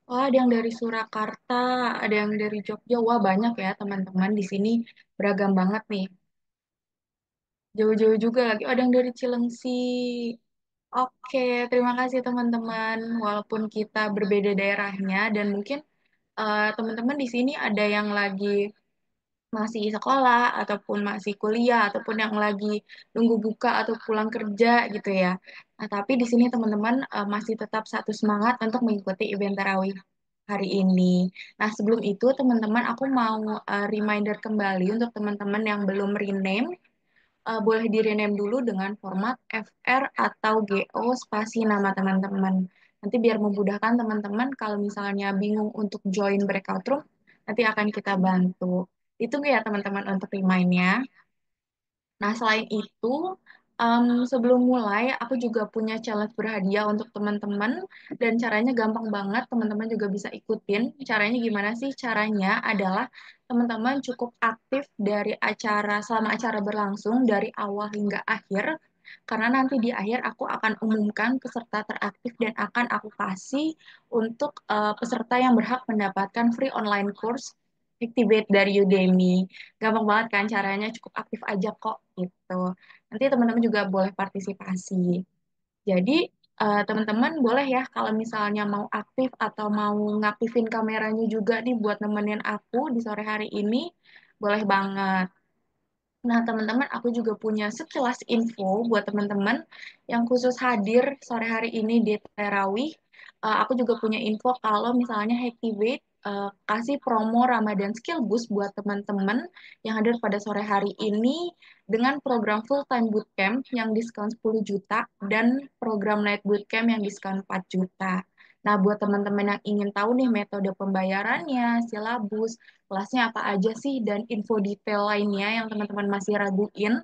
Wah, ada yang dari Surakarta, ada yang dari Jogja. Wah, banyak ya teman-teman di sini beragam banget nih. Jauh-jauh juga lagi. Oh, ada yang dari Cilengsi. Oke, terima kasih teman-teman. Walaupun kita berbeda daerahnya dan mungkin teman-teman di sini ada yang lagi masih sekolah ataupun masih kuliah ataupun yang lagi nunggu buka atau pulang kerja gitu ya. Nah, tapi di sini teman-teman masih tetap satu semangat untuk mengikuti event tarawih hari ini. Nah, sebelum itu teman-teman aku mau reminder kembali untuk teman-teman yang belum rename, boleh di-rename dulu dengan format FR atau GO spasi nama teman-teman. Nanti biar memudahkan teman-teman kalau misalnya bingung untuk join breakout room, nanti akan kita bantu. Itu ya teman-teman untuk remind-nya. Nah, selain itu, sebelum mulai, aku juga punya challenge berhadiah untuk teman-teman, dan caranya gampang banget, teman-teman juga bisa ikutin. Caranya gimana sih? Caranya adalah teman-teman cukup aktif dari acara, selama acara berlangsung, dari awal hingga akhir, karena nanti di akhir aku akan umumkan peserta teraktif dan akan aku kasih untuk peserta yang berhak mendapatkan free online course Activate dari Udemy. Gampang banget kan caranya, cukup aktif aja kok gitu. Nanti teman-teman juga boleh partisipasi. Jadi teman-teman boleh ya kalau misalnya mau aktif atau mau ngaktifin kameranya juga nih buat nemenin aku di sore hari ini, boleh banget. Nah, teman-teman, aku juga punya sekilas info buat teman-teman yang khusus hadir sore hari ini di Terawih. Aku juga punya info kalau misalnya Hacktivate kasih promo Ramadan Skill Boost buat teman-teman yang hadir pada sore hari ini dengan program Full Time Bootcamp yang diskon 10 juta dan program Night Bootcamp yang diskon 4 juta. Nah, buat teman-teman yang ingin tahu nih metode pembayarannya, silabus, kelasnya apa aja sih, dan info detail lainnya yang teman-teman masih raguin,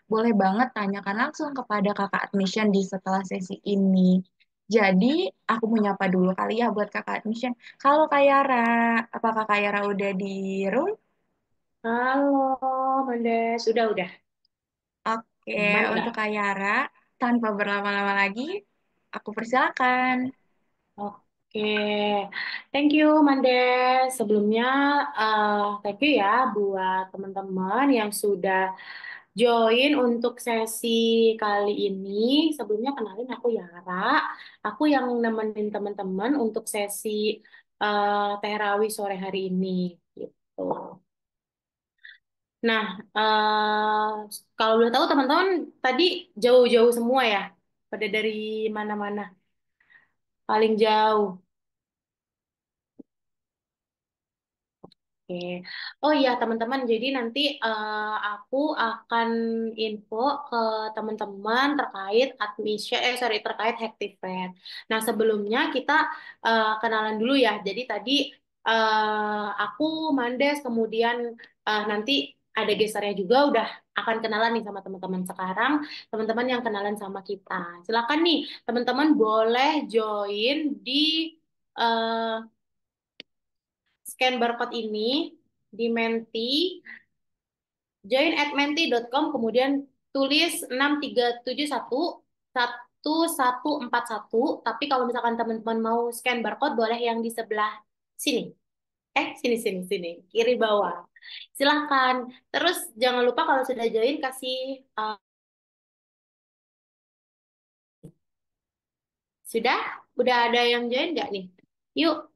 boleh banget tanyakan langsung kepada kakak admission di setelah sesi ini. Jadi, aku menyapa dulu kali ya buat kakak admission. Halo Kak Yara, apakah Kak Yara udah di room? Halo, Mandes. Udah. Oke, Aman untuk nggak? Kak Yara, tanpa berlama-lama lagi, aku persilakan. Oke, thank you, Mandes. Sebelumnya, thank you ya buat teman-teman yang sudah join untuk sesi kali ini. Sebelumnya kenalin aku Yara. Aku yang nemenin teman-teman untuk sesi Terawih sore hari ini. Gitu. Nah, kalau boleh tahu teman-teman tadi jauh-jauh semua ya, pada dari mana-mana, paling jauh. Oke. Oh iya teman-teman, jadi nanti aku akan info ke teman-teman terkait admission, terkait Hacktivate. Nah sebelumnya kita kenalan dulu ya. Jadi tadi aku Mandes, kemudian nanti ada gesternya juga udah akan kenalan nih sama teman-teman sekarang, teman-teman yang kenalan sama kita. Silakan nih teman-teman boleh join di eh, scan barcode ini di Menti, join at menti.com, kemudian tulis 6371 1141. Tapi kalau misalkan teman-teman mau scan barcode, boleh yang di sebelah sini. Sini, kiri bawah. Silahkan. Terus jangan lupa kalau sudah join kasih uh, sudah, udah ada yang join nggak nih? Yuk.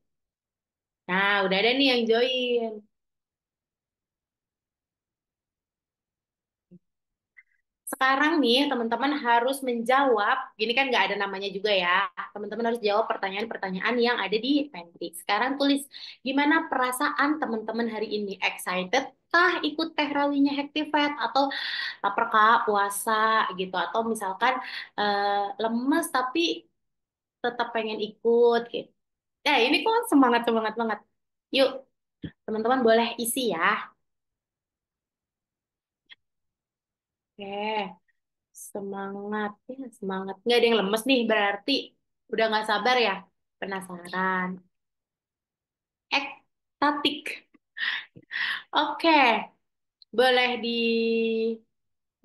Nah, udah ada nih yang join. Sekarang nih teman-teman harus menjawab, gini kan nggak ada namanya juga ya. Teman-teman harus jawab pertanyaan-pertanyaan yang ada di Penti. Sekarang tulis gimana perasaan teman-teman hari ini? Excited kah ikut teh rawinya Hactivate atau lapar kak puasa gitu, atau misalkan lemes tapi tetap pengen ikut gitu. Ya ini kok semangat semangat banget. Yuk teman-teman boleh isi ya. Oke. Semangat, ya semangat. Nggak ada yang lemes nih, berarti udah nggak sabar ya? Penasaran. Ekstatik. Oke, boleh di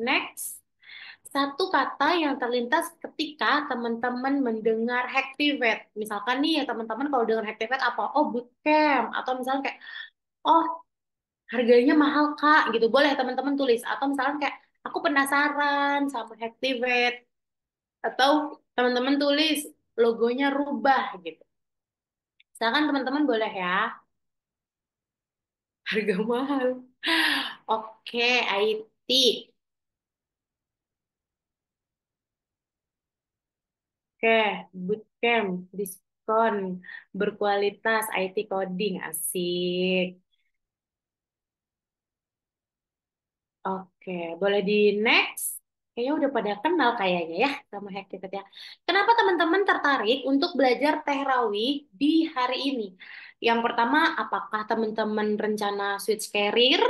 next. Satu kata yang terlintas ketika teman-teman mendengar Hacktivate. Misalkan nih ya teman-teman kalau dengar Hacktivate apa? Oh, bootcamp. Atau misalkan kayak, oh harganya mahal Kak, gitu. Boleh teman-teman tulis. Atau misalkan kayak, aku penasaran sama Hacktivate. Atau teman-teman tulis, logonya rubah gitu. Silakan teman-teman boleh ya. Harga mahal. Oke, IT. Oke, bootcamp, diskon, berkualitas, IT coding, asik. Oke, boleh di next. Kayaknya udah pada kenal kayaknya ya sama Hacktipet ya. Kenapa teman-teman tertarik untuk belajar Tehrawi di hari ini? Yang pertama, apakah teman-teman rencana switch career,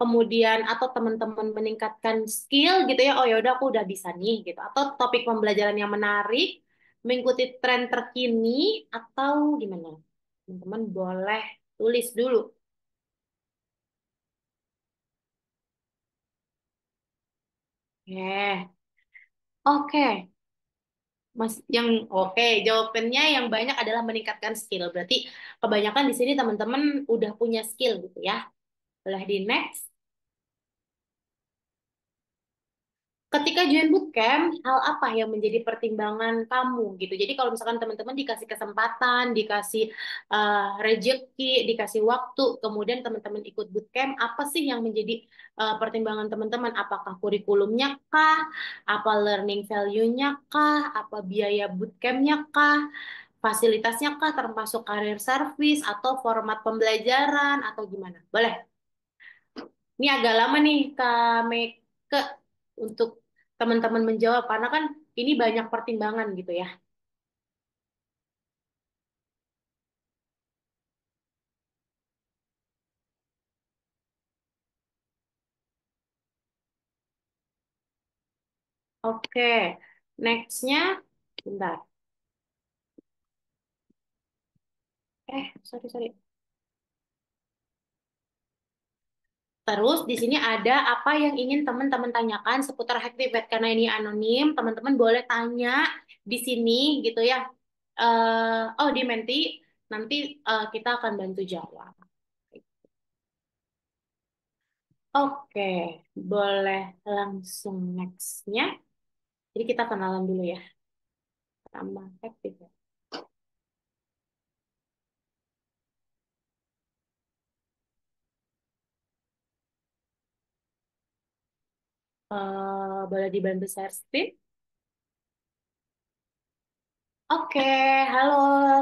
kemudian atau teman-teman meningkatkan skill gitu ya? Oh ya udah aku udah bisa nih gitu. Atau topik pembelajaran yang menarik, mengikuti tren terkini atau gimana? Teman-teman boleh tulis dulu. Ya, oke. Mas, yang oke, jawabannya yang banyak adalah meningkatkan skill. Berarti kebanyakan di sini teman-teman udah punya skill gitu ya. Boleh di next. Ketika join bootcamp, hal apa yang menjadi pertimbangan kamu gitu? Jadi kalau misalkan teman-teman dikasih kesempatan, dikasih rezeki, dikasih waktu, kemudian teman-teman ikut bootcamp, apa sih yang menjadi pertimbangan teman-teman? Apakah kurikulumnya kah? Apa learning value-nya kah? Apa biaya bootcamp-nya kah? Fasilitasnya kah termasuk karir service atau format pembelajaran atau gimana? Boleh. Ini agak lama nih Kak Meke untuk teman-teman menjawab karena kan ini banyak pertimbangan gitu ya. Oke, nextnya, bentar. Sorry, sorry. Terus di sini ada apa yang ingin teman-teman tanyakan seputar Hacktivate karena ini anonim, teman-teman boleh tanya di sini gitu ya. Oh di Menti, nanti kita akan bantu jawab. Oke, boleh langsung nextnya. Jadi kita kenalan dulu ya sama Hacktivate. Boleh dibantu share screen? Oke, halo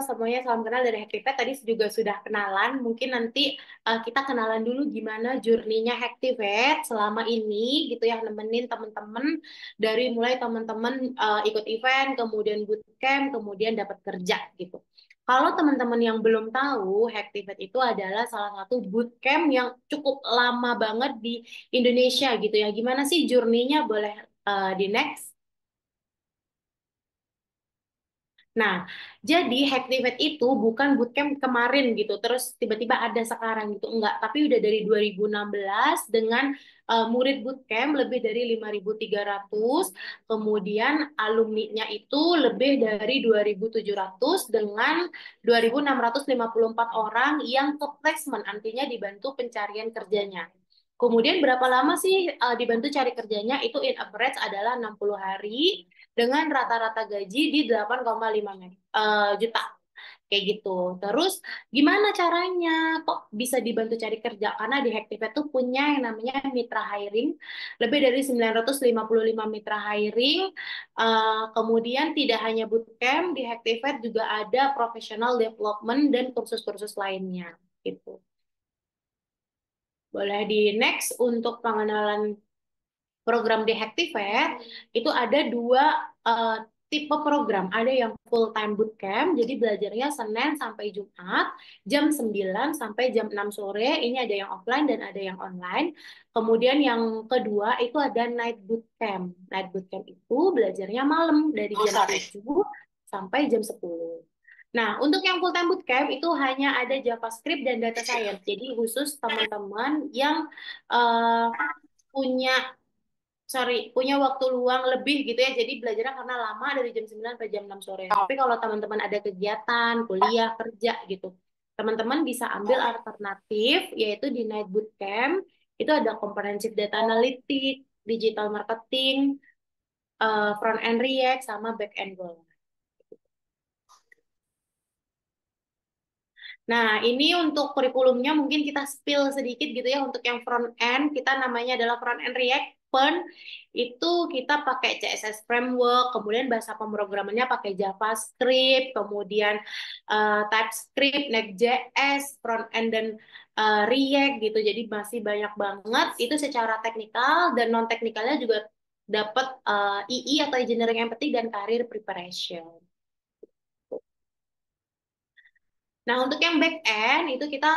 semuanya, salam kenal dari Hacktivate. Tadi juga sudah kenalan, mungkin nanti kita kenalan dulu gimana journey-nya Hacktivate selama ini gitu ya, nemenin teman-teman dari mulai teman-teman ikut event, kemudian bootcamp, kemudian dapat kerja gitu. Kalau teman-teman yang belum tahu, Hacktivate itu adalah salah satu bootcamp yang cukup lama banget di Indonesia gitu ya. Gimana sih journey-nya? Boleh di next. Nah, jadi Hacktivate itu bukan bootcamp kemarin gitu, terus tiba-tiba ada sekarang gitu, enggak. Tapi udah dari 2016 dengan murid bootcamp lebih dari 5.300, kemudian alumninya itu lebih dari 2.700 dengan 2.654 orang yang ke placement, artinya dibantu pencarian kerjanya. Kemudian berapa lama sih dibantu cari kerjanya? Itu in average adalah 60 hari dengan rata-rata gaji di 8,5 juta kayak gitu. Terus gimana caranya kok bisa dibantu cari kerja? Karena di Hacktivate tuh punya yang namanya mitra hiring, lebih dari 955 mitra hiring. Kemudian tidak hanya bootcamp, di Hacktivate juga ada professional development dan kursus-kursus lainnya gitu. Boleh di next untuk pengenalan program di Hacktivate itu ada dua eh, tipe program. Ada yang full time bootcamp, jadi belajarnya Senin sampai Jumat, jam 9 sampai jam 6 sore. Ini ada yang offline dan ada yang online. Kemudian yang kedua itu ada night bootcamp. Night bootcamp itu belajarnya malam dari jam 7 sampai jam 10. Nah, untuk yang full time bootcamp itu hanya ada JavaScript dan data science. Jadi khusus teman-teman yang punya punya waktu luang lebih gitu ya. Jadi belajarnya karena lama dari jam 9 sampai jam 6 sore. Tapi kalau teman-teman ada kegiatan, kuliah, kerja gitu, teman-teman bisa ambil alternatif yaitu di Night Bootcamp. Itu ada comprehensive data analytics, digital marketing, front end React sama back end Golang. Nah, ini untuk kurikulumnya mungkin kita spill sedikit gitu ya. Untuk yang front end, kita namanya adalah front end React. Fern, itu kita pakai CSS framework, kemudian bahasa pemrogramannya pakai JavaScript, kemudian TypeScript, Next.js, front end dan React gitu. Jadi masih banyak banget. Itu secara teknikal dan non teknikalnya juga dapat II atau Engineering Empathy dan Career Preparation. Nah, untuk yang back end itu kita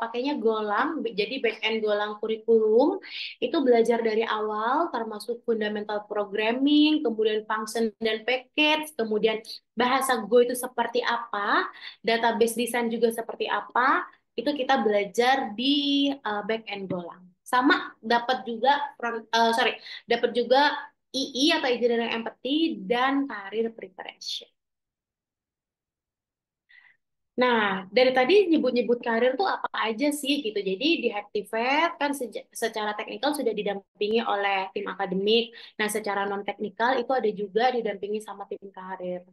pakainya Golang. Jadi back end Golang kurikulum itu belajar dari awal termasuk fundamental programming, kemudian function dan package, kemudian bahasa Go itu seperti apa, database design juga seperti apa, itu kita belajar di back end Golang. Sama dapat juga dapat juga II atau Engineering Empathy dan Career Preparation. Nah, dari tadi nyebut-nyebut karir tuh apa aja sih gitu. Jadi di Activate kan secara teknikal sudah didampingi oleh tim akademik. Nah, secara non teknikal itu ada juga didampingi sama tim karir.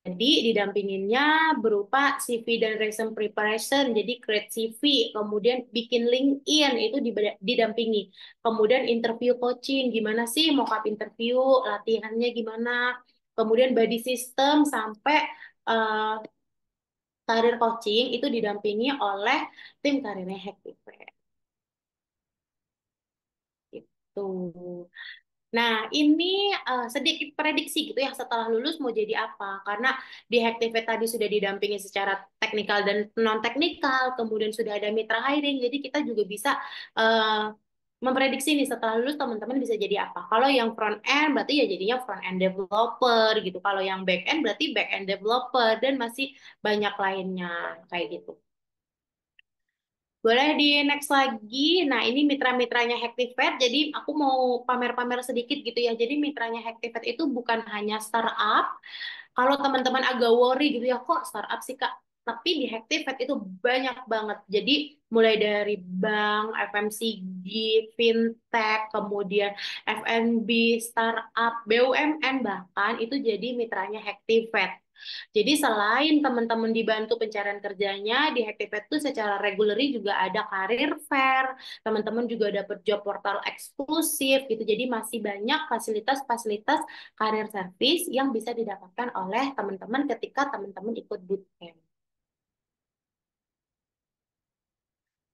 Jadi didampinginnya berupa CV dan resume preparation, jadi create CV, kemudian bikin LinkedIn itu didampingi. Kemudian interview coaching, gimana sih mock up interview, latihannya gimana. Kemudian body system sampai eh, karir coaching itu didampingi oleh tim karirnya Hactivate. Gitu. Nah, ini sedikit prediksi gitu ya setelah lulus mau jadi apa. Karena di Hactivate tadi sudah didampingi secara teknikal dan non-teknikal, kemudian sudah ada mitra hiring, jadi kita juga bisa memprediksi nih setelah lulus teman-teman bisa jadi apa. Kalau yang front end berarti ya jadinya front end developer gitu. Kalau yang back end berarti back end developer dan masih banyak lainnya kayak gitu. Boleh di next lagi. Nah, ini mitra-mitranya Hactivate. Jadi aku mau pamer-pamer sedikit gitu ya. Jadi mitranya Hactivate itu bukan hanya startup. Kalau teman-teman agak worry gitu ya, kok startup sih Kak? Tapi di Hactivate itu banyak banget. Jadi mulai dari bank, FMCG, fintech, kemudian F&B, startup, BUMN bahkan itu jadi mitranya Hactivate. Jadi selain teman-teman dibantu pencarian kerjanya, di Hactivate itu secara regularly juga ada karir fair, teman-teman juga dapat job portal eksklusif gitu. Jadi masih banyak fasilitas-fasilitas karir service yang bisa didapatkan oleh teman-teman ketika teman-teman ikut bootcamp.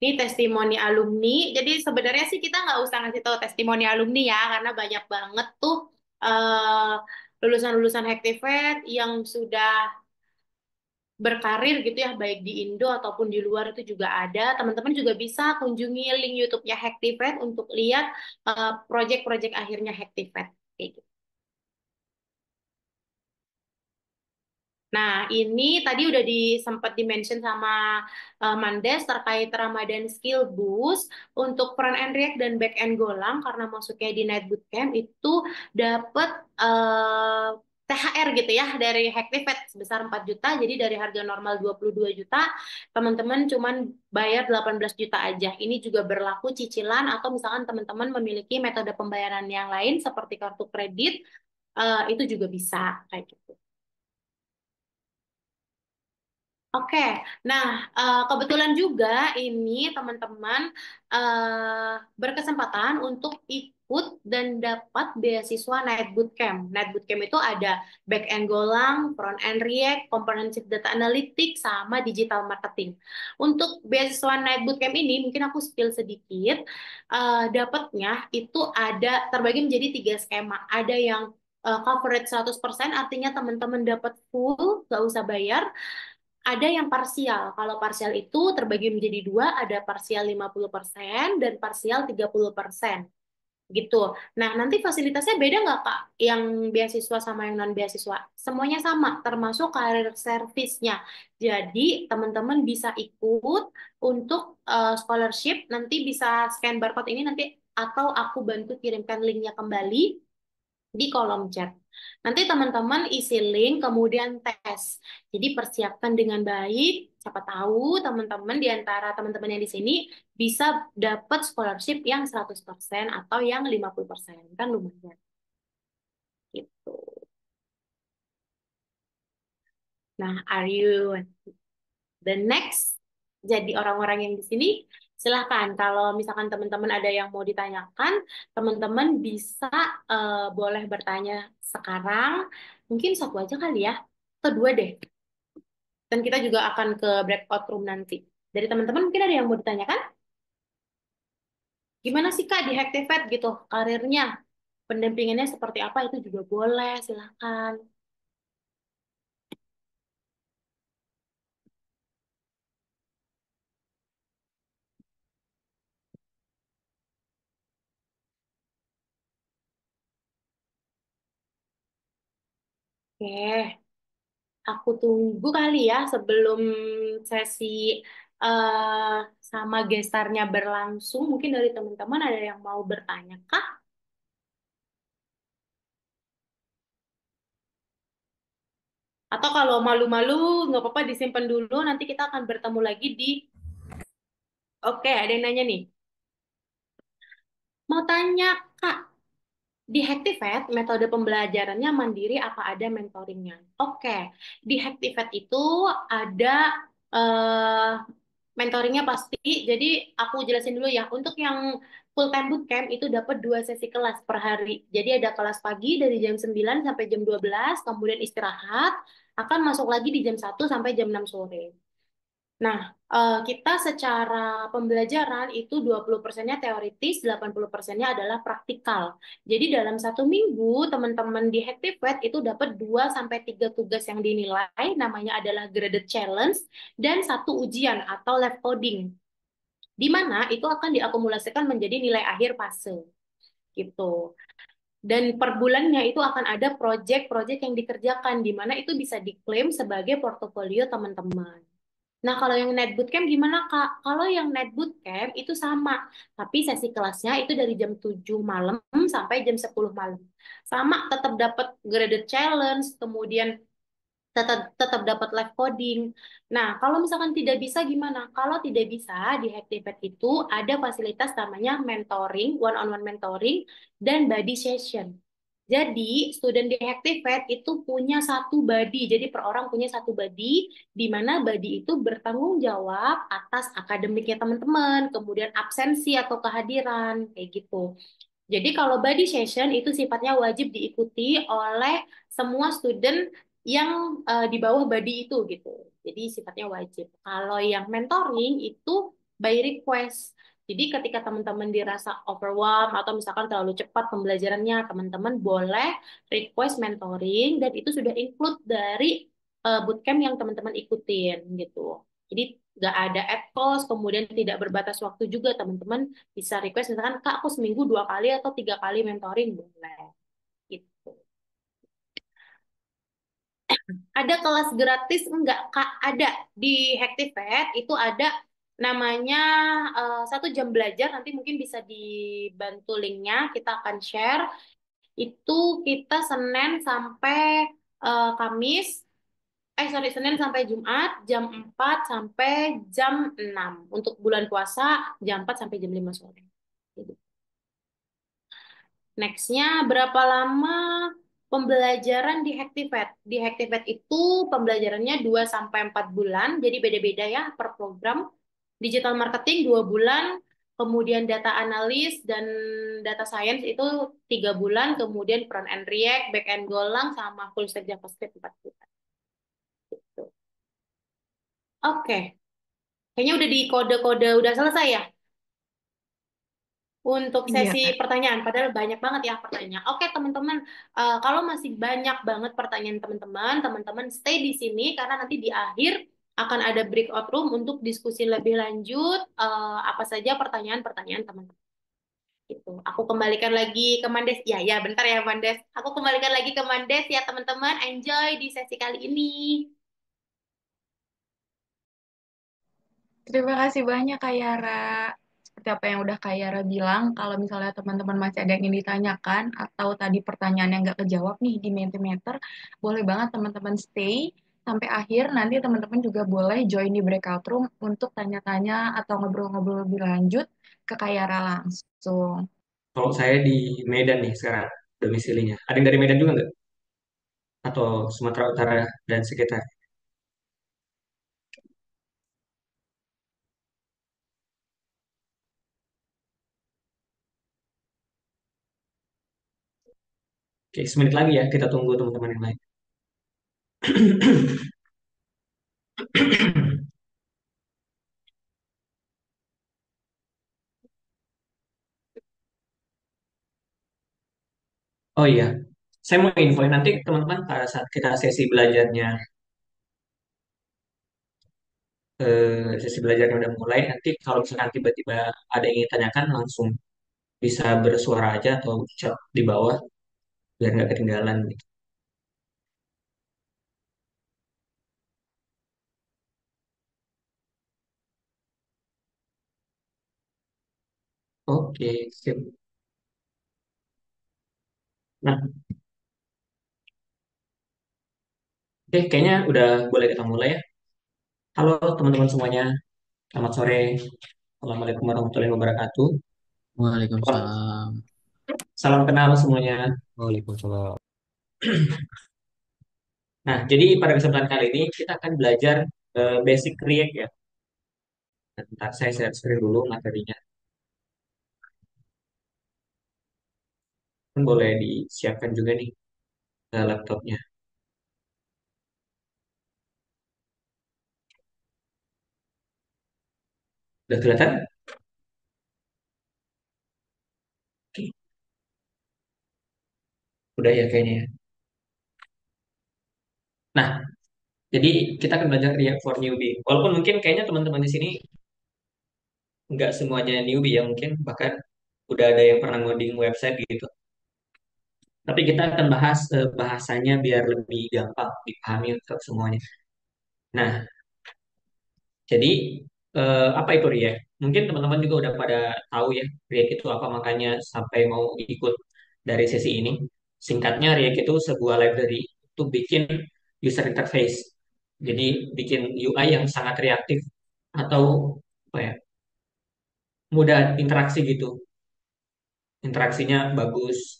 Ini testimoni alumni. Jadi sebenarnya sih kita nggak usah ngasih tahu testimoni alumni ya, karena banyak banget tuh eh, lulusan-lulusan Hactivate yang sudah berkarir gitu ya, baik di Indo ataupun di luar itu juga ada. Teman-teman juga bisa kunjungi link YouTube-nya Hactivate untuk lihat project-project akhirnya Hactivate. Kayak gitu. Nah, ini tadi udah sempat di-mention sama Mandes terkait Ramadan Skill Boost untuk front end React dan back end Golang karena masuknya di Night Bootcamp itu dapat THR gitu ya dari Hacktivate sebesar 4 juta. Jadi dari harga normal 22 juta, teman-teman cuman bayar 18 juta aja. Ini juga berlaku cicilan atau misalkan teman-teman memiliki metode pembayaran yang lain seperti kartu kredit, itu juga bisa kayak gitu. Oke, nah kebetulan juga ini teman-teman berkesempatan untuk ikut dan dapat beasiswa Night Bootcamp. Night Bootcamp itu ada back end Golang, front end React, comprehensive data analytics, sama digital marketing. Untuk beasiswa Night Bootcamp ini mungkin aku spill sedikit. Dapatnya itu ada terbagi menjadi 3 skema. Ada yang coverage 100%, artinya teman-teman dapat full, nggak usah bayar. Ada yang parsial. Kalau parsial itu terbagi menjadi dua, ada parsial 50% dan parsial 30%. Gitu. Nah, nanti fasilitasnya beda nggak, Kak? Yang beasiswa sama yang non-beasiswa? Semuanya sama, termasuk karir service-nya. Jadi, teman-teman bisa ikut untuk scholarship, nanti bisa scan barcode ini, nanti atau aku bantu kirimkan linknya kembali di kolom chat. Nanti teman-teman isi link, kemudian tes. Jadi persiapkan dengan baik. Siapa tahu teman-teman di antara teman-teman yang di sini bisa dapat scholarship yang 100% atau yang 50%. Kan lumayan. Gitu. Nah, are you the next? Jadi orang-orang yang di sini, silahkan. Kalau misalkan teman-teman ada yang mau ditanyakan, teman-teman bisa boleh bertanya sekarang. Mungkin satu aja kali ya, atau dua deh. Dan kita juga akan ke breakout room nanti. Dari teman-teman mungkin ada yang mau ditanyakan? Gimana sih Kak di Hacktivate gitu karirnya? Pendampingannya seperti apa itu juga boleh, silahkan. Oke, aku tunggu kali ya sebelum sesi eh sama gestarnya berlangsung. Mungkin dari teman-teman ada yang mau bertanya Kak? Atau kalau malu-malu nggak apa-apa disimpan dulu. Nanti kita akan bertemu lagi di. Oke, ada yang nanya nih. Mau tanya Kak, di Hacktivate, metode pembelajarannya mandiri apa ada mentoringnya? Oke, di Hacktivate itu ada eh, mentoringnya pasti. Jadi aku jelasin dulu ya. Untuk yang full time bootcamp itu dapat 2 sesi kelas per hari. Jadi ada kelas pagi dari jam 9 sampai jam 12, kemudian istirahat, akan masuk lagi di jam 1 sampai jam 6 sore. Nah, kita secara pembelajaran itu 20%-nya teoritis, 80%-nya adalah praktikal. Jadi dalam 1 minggu, teman-teman di Hacktivate itu dapat 2 sampai 3 tugas yang dinilai, namanya adalah graded challenge, dan 1 ujian atau lab coding, di mana itu akan diakumulasikan menjadi nilai akhir fase. Gitu. Dan per bulannya itu akan ada proyek-proyek yang dikerjakan, di mana itu bisa diklaim sebagai portofolio teman-teman. Nah, kalau yang net bootcamp gimana, Kak? Kalau yang net bootcamp itu sama, tapi sesi kelasnya itu dari jam 7 malam sampai jam 10 malam. Sama, tetap dapat graded challenge, kemudian tetap tetap dapat live coding. Nah, kalau misalkan tidak bisa gimana? Kalau tidak bisa, di Hacktivate itu ada fasilitas namanya mentoring, one-on-one mentoring, dan buddy session. Jadi, student di Hacktivate itu punya 1 buddy. Jadi, per orang punya 1 buddy, di mana buddy itu bertanggung jawab atas akademiknya teman-teman, kemudian absensi atau kehadiran, kayak gitu. Jadi kalau body session itu sifatnya wajib diikuti oleh semua student yang di bawah body itu gitu. Jadi sifatnya wajib. Kalau yang mentoring itu by request. Jadi ketika teman-teman dirasa overwhelmed atau misalkan terlalu cepat pembelajarannya, teman-teman boleh request mentoring dan itu sudah include dari bootcamp yang teman-teman ikutin gitu. Jadi nggak ada ad cost, kemudian tidak berbatas waktu juga teman-teman bisa request misalkan Kak aku seminggu 2 kali atau 3 kali mentoring boleh gitu. Ada kelas gratis enggak Kak? Ada di Hacktivate itu ada namanya 1 jam belajar nanti mungkin bisa dibantu linknya kita akan share itu kita Senin sampai Kamis sorry Senin sampai Jumat jam 4 sampai jam 6 untuk bulan puasa jam 4 sampai jam 5 sore. Gitu. Nextnya, berapa lama pembelajaran di Hacktivate? Di Hacktivate itu pembelajarannya 2 sampai 4 bulan, jadi beda-beda ya per program. Digital marketing 2 bulan, kemudian data analis dan data science itu 3 bulan, kemudian front end React, back end Golang, sama full stack JavaScript 4 bulan. Gitu. Oke, kayaknya udah di kode-kode udah selesai ya. Untuk Iya, sesi Kak. pertanyaan, padahal banyak banget ya pertanyaan. Oke, teman-teman, kalau masih banyak banget pertanyaan teman-teman, teman-teman stay di sini karena nanti di akhir akan ada breakout room untuk diskusi lebih lanjut apa saja pertanyaan-pertanyaan teman-teman. Gitu. Aku kembalikan lagi ke Mandes. Ya, ya, bentar ya Mandes. Aku kembalikan lagi ke Mandes ya teman-teman. Enjoy di sesi kali ini. Terima kasih banyak, Kak Yara. seperti apa yang udah Kak Yara bilang, kalau misalnya teman-teman masih ada yang ingin ditanyakan atau tadi pertanyaan yang nggak kejawab nih di Mentimeter, boleh banget teman-teman stay sampai akhir. Nanti teman-teman juga boleh join di breakout room untuk tanya-tanya atau ngobrol-ngobrol lebih lanjut ke Kak Yara langsung. Kalau saya di Medan nih sekarang domisilinya. Ada yang dari Medan juga nggak? Atau Sumatera Utara dan sekitar? Oke, semenit lagi ya, kita tunggu teman-teman yang lain. Oh iya, saya mau info nanti teman-teman pada saat kita sesi belajarnya udah mulai, nanti kalau misalkan tiba-tiba ada yang ingin tanyakan langsung bisa bersuara aja atau chat di bawah biar nggak ketinggalan gitu. Oke, sip. Nah, oke, kayaknya udah boleh kita mulai ya. Halo teman-teman semuanya, selamat sore. Assalamualaikum warahmatullahi wabarakatuh. Waalaikumsalam. Salam kenal semuanya. Waalaikumsalam. Nah, jadi pada kesempatan kali ini kita akan belajar basic React ya. Bentar, saya share screen dulu materinya. Kan boleh disiapkan juga nih laptopnya. Udah kelihatan? Oke, udah ya kayaknya ya. Nah, jadi kita akan belajar React for Newbie. Walaupun mungkin kayaknya teman-teman di sini nggak semuanya newbie ya, mungkin bahkan udah ada yang pernah ngoding website gitu. Tapi kita akan bahas bahasanya biar lebih gampang dipahami untuk semuanya. Nah, jadi apa itu React? Mungkin teman-teman juga udah pada tahu ya React itu apa, makanya sampai mau ikut dari sesi ini. Singkatnya React itu sebuah library untuk bikin user interface. Jadi bikin UI yang sangat reaktif atau apa ya, mudah interaksi gitu. Interaksinya bagus.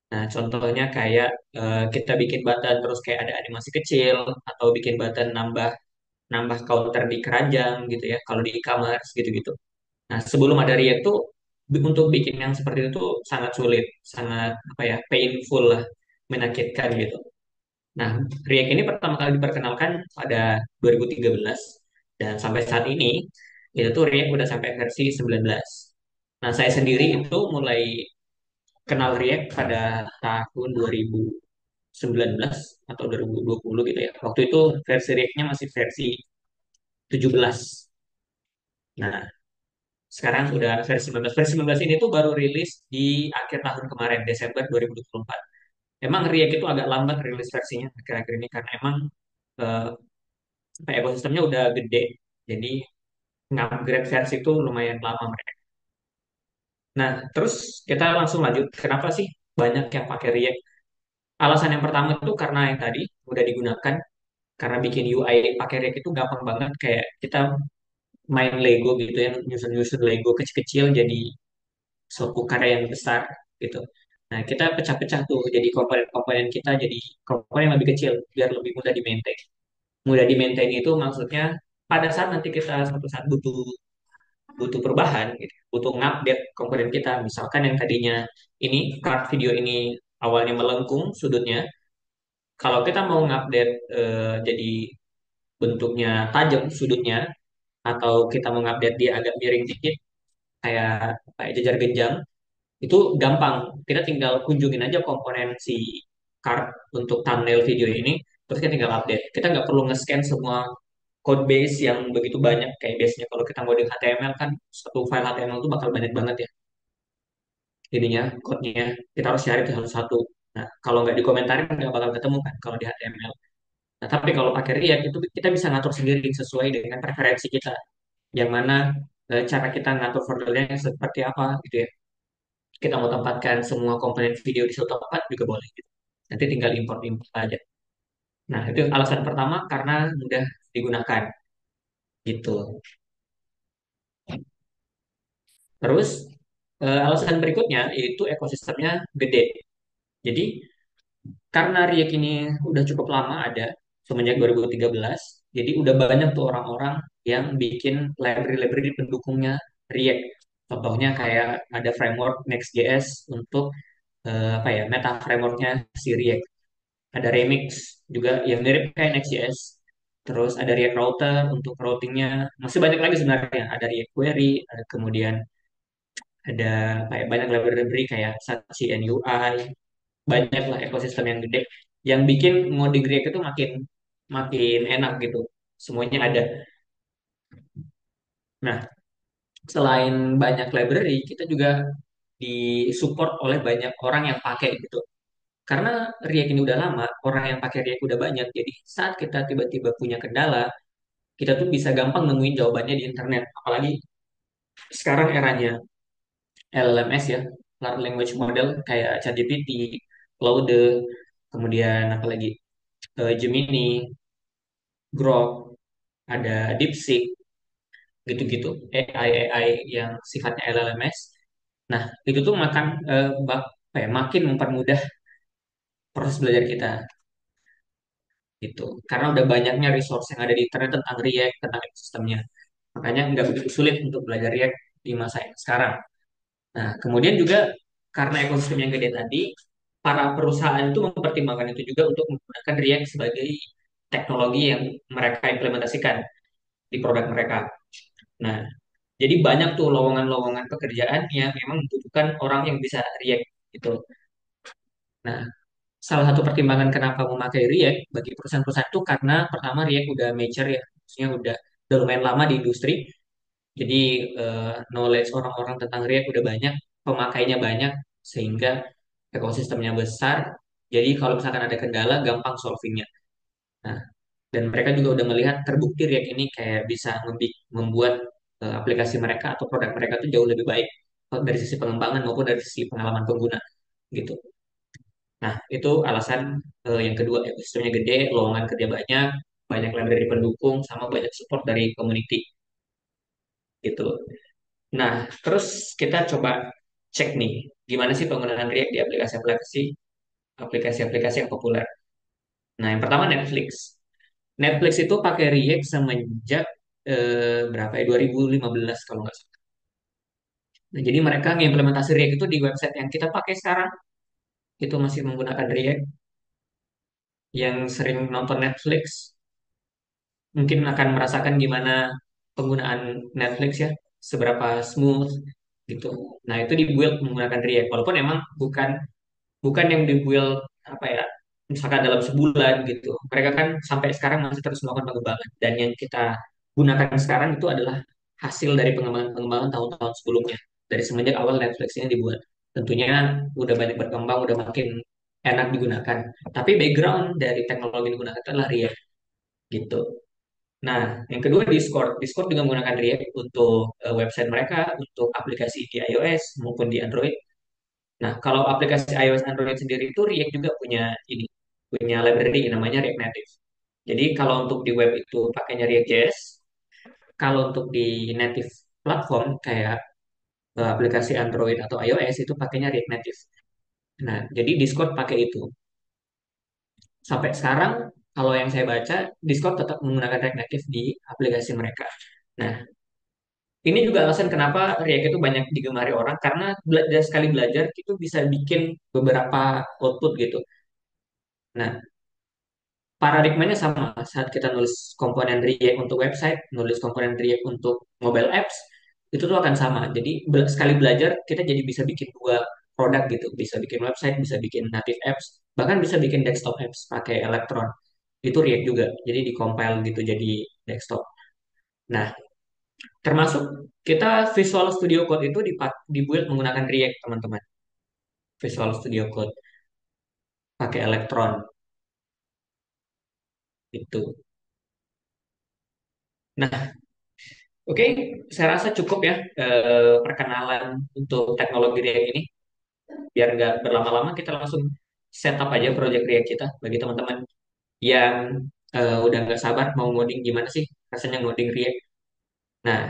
Nah, contohnya kayak kita bikin button terus kayak ada animasi kecil atau bikin button nambah nambah counter di keranjang gitu ya kalau di e-commerce gitu-gitu. Nah, sebelum ada React tuh untuk bikin yang seperti itu tuh sangat sulit, sangat apa ya, painful lah, menakitkan gitu. Nah, React ini pertama kali diperkenalkan pada 2013 dan sampai saat ini itu tuh React udah sampai versi 19. Nah, saya sendiri itu mulai kenal React pada tahun 2019 atau 2020 gitu ya. Waktu itu versi React-nya masih versi 17. Nah, sekarang udah versi 19. Versi 19 ini tuh baru rilis di akhir tahun kemarin, Desember 2024. Emang React itu agak lambat rilis versinya akhir-akhir ini karena emang eh, ekosistemnya udah gede. Jadi ngupgrade versi itu lumayan lama mereka. Nah, terus kita langsung lanjut. Kenapa sih banyak yang pakai React? Alasan yang pertama itu karena yang tadi udah digunakan, karena bikin UI pakai React itu gampang banget, kayak kita main Lego gitu ya, nyusun-nyusun Lego kecil-kecil jadi suatu karya yang besar gitu. Nah, kita pecah-pecah tuh jadi komponen-komponen kita jadi komponen yang lebih kecil biar lebih mudah di-maintain. Mudah di-maintain itu maksudnya pada saat nanti kita suatu saat butuh butuh perubahan gitu, butuh ngupdate komponen kita. Misalkan yang tadinya ini card video ini awalnya melengkung sudutnya, kalau kita mau ngupdate jadi bentuknya tajam sudutnya atau kita mau ngupdate dia agak miring dikit kayak jejar genjang, itu gampang. Kita tinggal kunjungin aja komponen si card untuk thumbnail video ini, terus kita tinggal update. Kita nggak perlu nge-scan semua code base yang begitu banyak. Kayak biasanya kalau kita ngoding HTML kan, satu file HTML itu bakal banyak banget ya. Jadinya code-nya kita harus cari tuh satu-satu. Nah, kalau nggak dikomentarin nggak bakal ketemu kan kalau di HTML. Nah, tapi kalau pakai React itu kita bisa ngatur sendiri sesuai dengan preferensi kita. yang mana cara kita ngatur foldernya seperti apa gitu ya. Kita mau tempatkan semua komponen video di suatu tempat juga boleh gitu. Nanti tinggal import-import aja. Nah, itu alasan pertama karena mudah digunakan gitu. Terus alasan berikutnya yaitu ekosistemnya gede. Jadi karena React ini udah cukup lama ada semenjak 2013, jadi udah banyak tuh orang-orang yang bikin library-library pendukungnya React. Contohnya kayak ada framework Next.js untuk apa ya meta frameworknya si React. Ada Remix juga yang mirip kayak Next.js. Terus ada React Router untuk routingnya. Masih banyak lagi sebenarnya. Ada React Query, ada kemudian ada kayak banyak library kayak Sachi NUI, banyak lah ekosistem yang gede yang bikin ngoding React itu makin makin enak gitu. Semuanya ada. Nah, selain banyak library, kita juga disupport oleh banyak orang yang pakai gitu. Karena React ini udah lama, orang yang pakai React udah banyak. Jadi saat kita tiba-tiba punya kendala, kita tuh bisa gampang nemuin jawabannya di internet. Apalagi sekarang eranya LLMS ya, Large Language Model kayak ChatGPT, Claude, kemudian apalagi Gemini, Grok, ada DeepSeek, gitu-gitu, AI yang sifatnya LLMS. Nah, itu tuh apa ya, makin mempermudah proses belajar kita gitu. Karena udah banyaknya resource yang ada di internet tentang React, tentang ekosistemnya. Makanya nggak begitu sulit untuk belajar React di masa yang sekarang. Nah, kemudian juga karena ekosistem yang gede tadi, para perusahaan itu mempertimbangkan itu juga untuk menggunakan React sebagai teknologi yang mereka implementasikan di produk mereka. Nah, jadi banyak tuh lowongan-lowongan pekerjaan yang memang membutuhkan orang yang bisa React gitu. Nah, salah satu pertimbangan kenapa memakai React bagi perusahaan-perusahaan itu karena pertama React udah mature ya, maksudnya udah lumayan lama di industri. Jadi knowledge orang-orang tentang React udah banyak, pemakainya banyak, sehingga ekosistemnya besar. Jadi kalau misalkan ada kendala, gampang solvingnya. Nah, dan mereka juga udah melihat terbukti React ini kayak bisa membuat aplikasi mereka atau produk mereka tuh jauh lebih baik dari sisi pengembangan maupun dari sisi pengalaman pengguna gitu. Nah, itu alasan yang kedua, ekosistemnya gede, lowongan kerja banyak, banyak library pendukung, sama banyak support dari community gitu. Nah, terus kita coba cek nih, gimana sih penggunaan React di aplikasi-aplikasi yang populer. Nah, yang pertama Netflix. Netflix itu pakai React semenjak berapa ya 2015 kalau nggak salah. Nah, jadi mereka ngimplementasi React itu di website yang kita pakai sekarang itu masih menggunakan React. Yang sering nonton Netflix mungkin akan merasakan gimana penggunaan Netflix ya, seberapa smooth gitu. Nah, itu dibuild menggunakan React walaupun emang bukan bukan yang dibuild apa ya misalkan dalam sebulan gitu. Mereka kan sampai sekarang masih terus melakukan pengembangan dan yang kita gunakan sekarang itu adalah hasil dari pengembangan-pengembangan tahun-tahun sebelumnya dari semenjak awal Netflix ini dibuat. Tentunya udah banyak berkembang, udah makin enak digunakan. Tapi background dari teknologi yang digunakan itu adalah React gitu. Nah, yang kedua Discord. Discord juga menggunakan React untuk website mereka, untuk aplikasi di iOS maupun di Android. Nah, kalau aplikasi iOS Android sendiri itu React juga punya library yang namanya React Native. Jadi kalau untuk di web itu pakainya React.js, kalau untuk di native platform kayak aplikasi Android atau iOS itu pakainya React Native. Nah, jadi Discord pakai itu. Sampai sekarang kalau yang saya baca Discord tetap menggunakan React Native di aplikasi mereka. Nah, ini juga alasan kenapa React itu banyak digemari orang karena belajar sekali belajar itu bisa bikin beberapa output gitu. Nah, paradigmanya sama saat kita nulis komponen React untuk website, nulis komponen React untuk mobile apps, itu tuh akan sama. Jadi sekali belajar kita jadi bisa bikin dua produk gitu, bisa bikin website, bisa bikin native apps, bahkan bisa bikin desktop apps pakai Electron. Itu React juga. Jadi di-compile gitu jadi desktop. Nah, termasuk kita Visual Studio Code itu dibuat menggunakan React, teman-teman. Visual Studio Code pakai Electron itu. Nah, Oke, saya rasa cukup ya perkenalan untuk teknologi React ini. Biar nggak berlama-lama, kita langsung setup aja project React kita bagi teman-teman yang udah nggak sabar mau ngoding gimana sih rasanya ngoding React. Nah,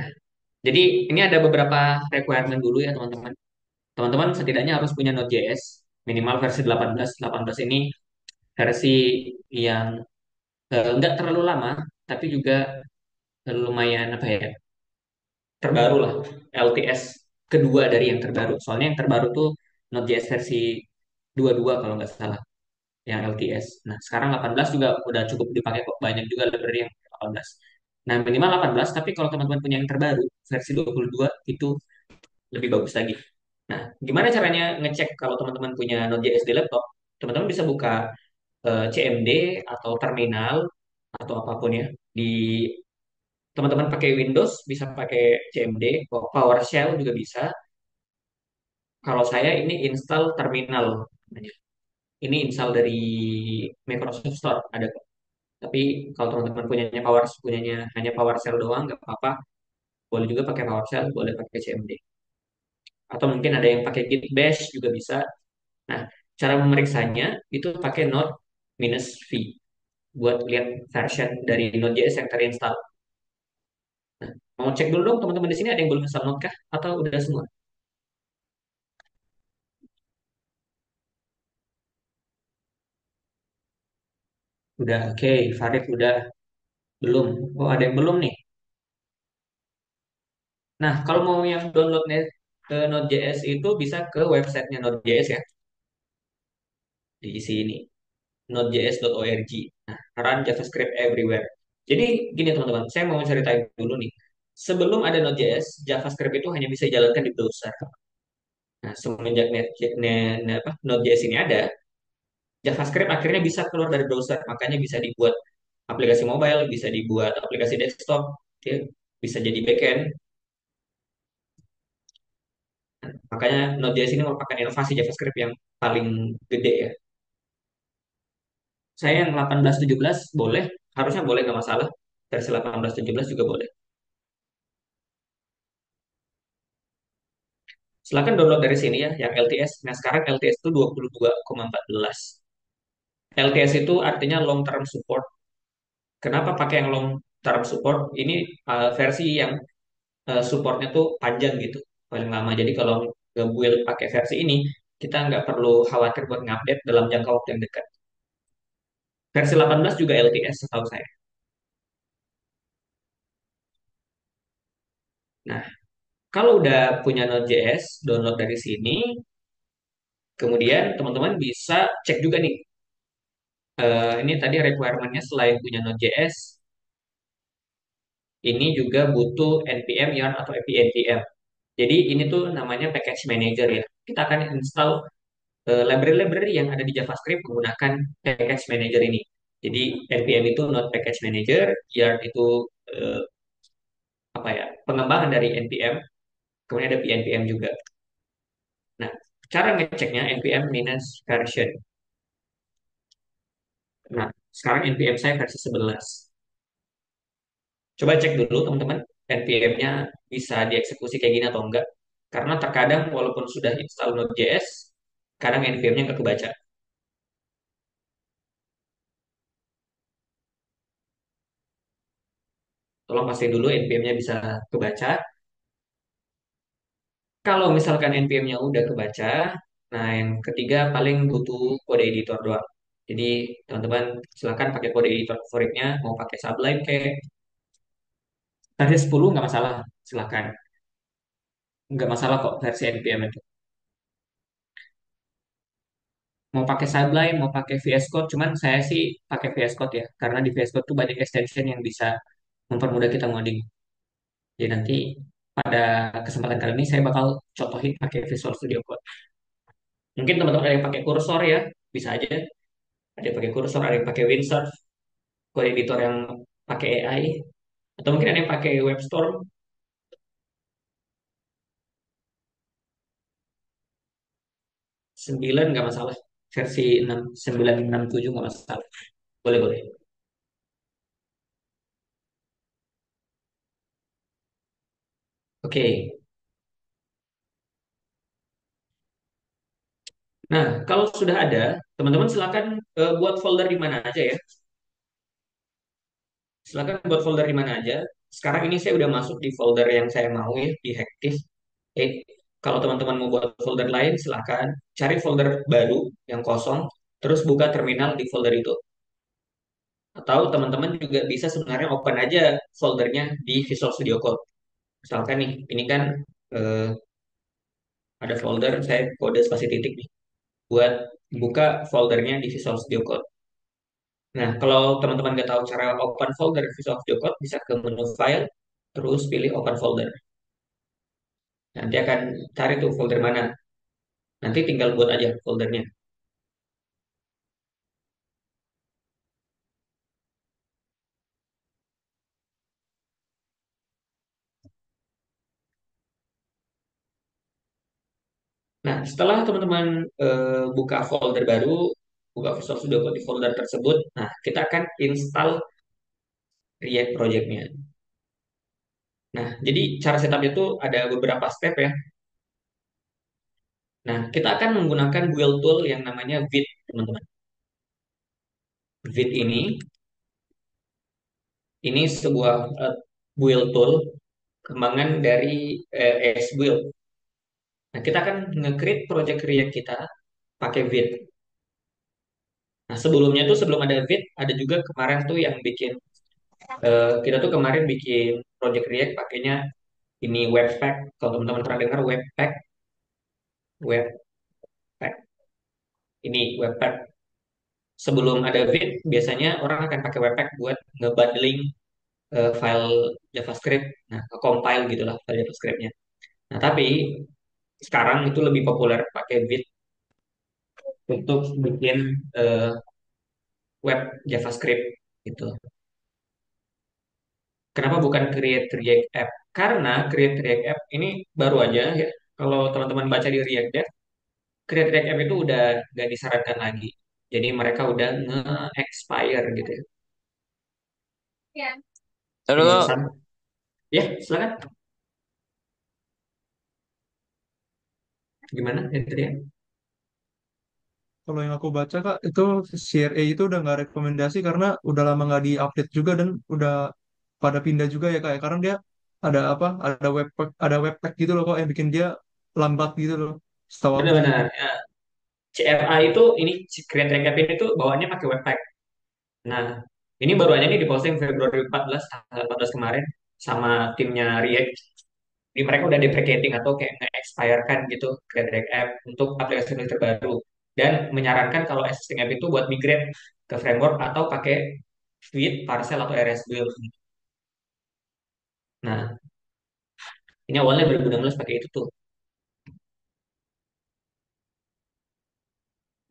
jadi ini ada beberapa requirement dulu ya teman-teman. Teman-teman setidaknya harus punya Node.js minimal versi 18. 18 ini versi yang nggak terlalu lama, tapi juga lumayan apa ya, terbaru lah, LTS kedua dari yang terbaru. Soalnya yang terbaru tuh Node.js versi 22 kalau nggak salah, yang LTS. Nah, sekarang 18 juga udah cukup dipakai kok. Banyak juga library yang 18. Nah, minimal 18, tapi kalau teman-teman punya yang terbaru, versi 22, itu lebih bagus lagi. Nah, gimana caranya ngecek kalau teman-teman punya Node.js di laptop? Teman-teman bisa buka CMD atau terminal atau apapun ya. Di teman-teman pakai Windows bisa pakai CMD, PowerShell juga bisa. Kalau saya ini install terminal. Ini install dari Microsoft Store ada kok. Tapi kalau teman-teman punyanya hanya PowerShell doang nggak apa-apa. Boleh juga pakai PowerShell, boleh pakai CMD. Atau mungkin ada yang pakai Git Bash juga bisa. Nah, cara memeriksanya itu pakai Node minus V buat lihat version dari Node.js yang terinstall. Nah, mau cek dulu dong teman-teman di sini ada yang belum install Node kah? Atau udah semua? Udah, oke. Farid udah belum. Oh, ada yang belum nih. Nah, kalau mau yang download Node.js itu bisa ke websitenya Node.js ya. Di sini, nodejs.org. Nah, run JavaScript everywhere. Jadi gini teman-teman, saya mau ceritain dulu nih. Sebelum ada Node.js, JavaScript itu hanya bisa dijalankan di browser. Nah, semenjak Node.js ini ada, JavaScript akhirnya bisa keluar dari browser. Makanya bisa dibuat aplikasi mobile, bisa dibuat aplikasi desktop, ya, bisa jadi backend. Makanya Node.js ini merupakan inovasi JavaScript yang paling gede ya. Saya yang 18-17 boleh, harusnya boleh nggak masalah. Versi 18-17 juga boleh. Silahkan download dari sini ya, yang LTS. Nah, sekarang LTS itu 22,14. LTS itu artinya long term support. Kenapa pakai yang long term support? Ini versi yang supportnya tuh panjang gitu, paling lama. Jadi kalau nge-build pakai versi ini, kita nggak perlu khawatir buat ngupdate dalam jangka waktu yang dekat. Versi 18 juga LTS setahu saya. Nah, kalau udah punya Node.js, download dari sini. Kemudian teman-teman bisa cek juga nih. Ini tadi requirement-nya selain punya Node.js, ini juga butuh npm yarn atau npm. Jadi ini tuh namanya package manager ya. Kita akan install library-library yang ada di JavaScript menggunakan package manager ini. Jadi npm itu Node Package Manager, yarn itu eh, apa ya, pengembangan dari npm. Kemudian ada pnpm juga. Nah, cara ngeceknya npm minus version. Nah, sekarang npm saya versi 11. Coba cek dulu teman-teman, npm-nya bisa dieksekusi kayak gini atau enggak. Karena terkadang walaupun sudah install Node.js, kadang npm-nya nggak kebaca. Tolong pastiin dulu npm-nya bisa kebaca. Kalau misalkan npm-nya udah kebaca, nah yang ketiga paling butuh kode editor doang. Jadi teman-teman silakan pakai kode editor favoritnya, mau pakai Sublime kayak versi 10 nggak masalah, silakan. Nggak masalah kok versi npm itu. Mau pakai Sublime, mau pakai VS Code, cuman saya sih pakai VS Code ya, karena di VS Code tuh banyak extension yang bisa mempermudah kita ngoding. Jadi nanti pada kesempatan kali ini saya bakal contohin pakai Visual Studio Code. Mungkin teman-teman ada yang pakai kursor ya, bisa aja. Ada yang pakai kursor, ada yang pakai Windsurf, code editor yang pakai AI, atau mungkin ada yang pakai WebStorm. 9 nggak masalah. Versi 6, 967 nggak masalah. Boleh, boleh. Oke. Nah, kalau sudah ada, teman-teman silakan buat folder di mana aja ya. Silakan buat folder di mana aja. Sekarang ini saya udah masuk di folder yang saya mau ya, di Hektif. Kalau teman-teman mau buat folder lain, silakan cari folder baru yang kosong, terus buka terminal di folder itu. Atau teman-teman juga bisa sebenarnya open aja foldernya di Visual Studio Code. Misalkan nih, ini kan eh, ada folder, saya kode spasi titik nih, buat buka foldernya di Visual Studio Code. Nah, kalau teman-teman nggak tahu cara open folder Visual Studio Code, bisa ke menu File, terus pilih Open Folder. Nanti akan cari tuh folder mana. Nanti tinggal buat aja foldernya. Nah, setelah teman-teman buka folder baru, buka Visual Studio Code di folder tersebut, nah kita akan install React project-nya. Nah, jadi cara setup itu ada beberapa step ya. Nah, kita akan menggunakan build tool yang namanya Vite, teman-teman. Vite ini sebuah build tool kembangan dari Xbuild. Nah, kita akan nge-create project React kita pakai Vite. Nah, sebelumnya tuh sebelum ada Vite, ada juga kemarin tuh yang bikin kita tuh kemarin bikin project React pakainya ini Webpack. Kalau teman-teman pernah dengar Webpack, Webpack ini Webpack. Sebelum ada Vite, biasanya orang akan pakai Webpack buat ngebundling file JavaScript, nah compile gitulah file JavaScriptnya. Nah, tapi sekarang itu lebih populer pakai Vite untuk bikin eh, web JavaScript gitu. Kenapa bukan Create React App? Karena Create React App ini baru aja ya. Kalau teman-teman baca di React Dev, Create React App itu udah nggak disarankan lagi. Jadi mereka udah nge-expire gitu ya. Halo, Ini Kak. sama. Ya, silakan. Gimana, Adrian? Kalau yang aku baca Kak, itu CRA itu udah nggak rekomendasi karena udah lama nggak diupdate juga dan udah pada pindah juga ya Kak ya. Karena dia ada apa? Ada webpack gitu loh kok yang bikin dia lambat gitu loh. Setahu aku sih. Benar-benar. Ya, CRA itu ini Create React App ini tuh bawaannya pakai Webpack. Nah, ini baru aja nih diposting Februari 14, tanggal 14 kemarin sama timnya React. Jadi mereka udah deprecating atau kayak nge-expire-kan gitu Create React App untuk aplikasi terbaru. Dan menyarankan kalau existing app itu buat migrate ke framework atau pakai Vite, Parcel, atau RS Build. Nah, ini awalnya 2016 pakai itu tuh.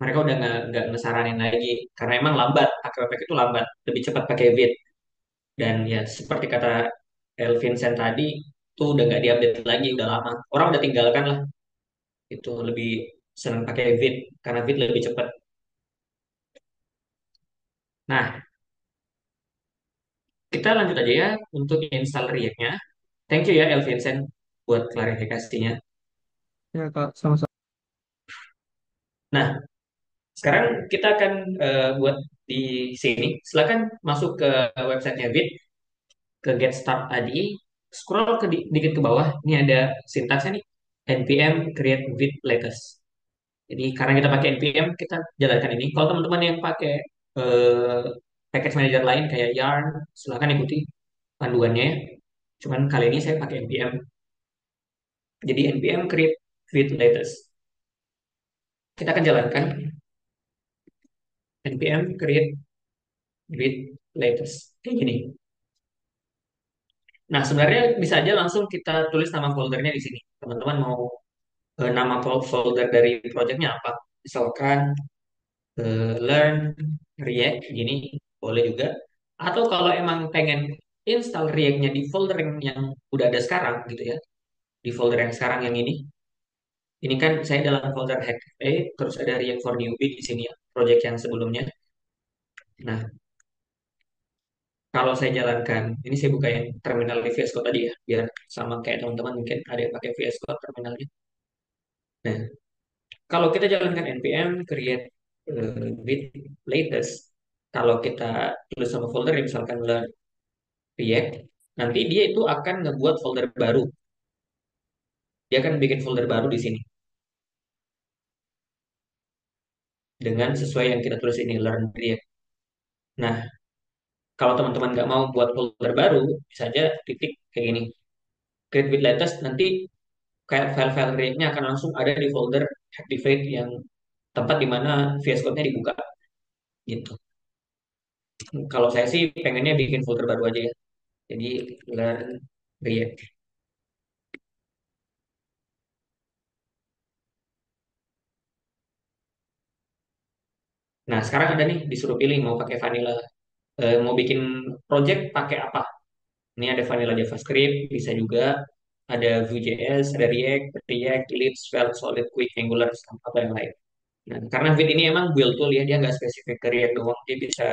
Mereka udah nggak ngesaranin lagi karena emang lambat. Pakai Webpack itu lambat, lebih cepat pakai Vite. Dan ya seperti kata Elvincent tadi, tuh udah nggak diupdate lagi, udah lama. Orang udah tinggalkan lah. Itu lebih senang pakai Vite karena Vite lebih cepat. Nah, kita lanjut aja ya untuk install React-nya. Thank you ya Elvincent buat klarifikasinya. Ya Kak, sama-sama. Nah, sekarang kita akan buat di sini. Silakan masuk ke websitenya Vite, ke Get Start tadi. Scroll dikit ke bawah. Ini ada sintaksnya nih. npm create Vite latest. Jadi karena kita pakai npm, kita jalankan ini. Kalau teman-teman yang pakai eh, package manager lain kayak Yarn, silakan ikuti panduannya ya. Cuman kali ini saya pakai npm. Jadi npm create Vite latest. Kita akan jalankan npm create Vite latest. Kayak gini. Nah, sebenarnya bisa aja langsung kita tulis nama foldernya di sini. Teman-teman mau nama folder dari projectnya apa? Misalkan learn React gini boleh juga. Atau kalau emang pengen install React-nya di folder yang udah ada sekarang gitu ya, di folder yang sekarang yang ini kan saya dalam folder hack terus ada React for Newbie di sini ya, project yang sebelumnya. Nah, kalau saya jalankan, ini saya buka yang terminal di VS Code tadi ya, biar sama kayak teman-teman mungkin ada yang pakai VS Code terminalnya. Nah, kalau kita jalankan npm create with latest, kalau kita tulis sama folder yang misalkan learn React, nanti dia itu akan ngebuat folder baru. Dia akan bikin folder baru di sini dengan sesuai yang kita tulis ini learn React. Nah, kalau teman-teman nggak mau buat folder baru, bisa aja titik kayak gini. Create with latest, nanti kayak file-file React-nya akan langsung ada di folder Activate yang tempat di mana VS Code-nya dibuka gitu. Kalau saya sih pengennya bikin folder baru aja ya. Jadi learn React. Nah, sekarang ada nih disuruh pilih mau pakai vanilla, mau bikin project pakai apa. Ini ada vanilla JavaScript, bisa juga ada Vue.js, ada React, React, Ellipse, Svelte, Solid, Quick, Angular, sama apa yang lain. Nah, karena Vue ini emang build tool ya, dia nggak spesifik ke React doang, dia bisa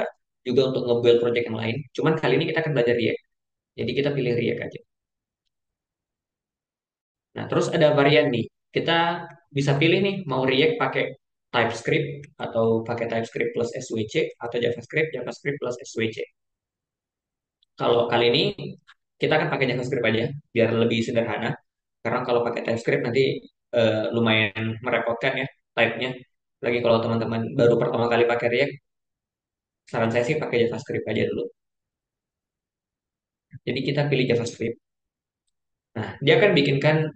juga untuk nge-build project yang lain. Cuman kali ini kita akan belajar React, jadi kita pilih React aja. Nah, terus ada varian nih, kita bisa pilih nih mau React pakai TypeScript atau pakai TypeScript plus SWC atau JavaScript, JavaScript plus SWC. Kalau kali ini kita akan pakai JavaScript aja biar lebih sederhana. Karena kalau pakai TypeScript nanti lumayan merepotkan ya type-nya. Lagi kalau teman-teman baru pertama kali pakai React, saran saya sih pakai JavaScript aja dulu. Jadi kita pilih JavaScript. Nah, dia akan bikinkan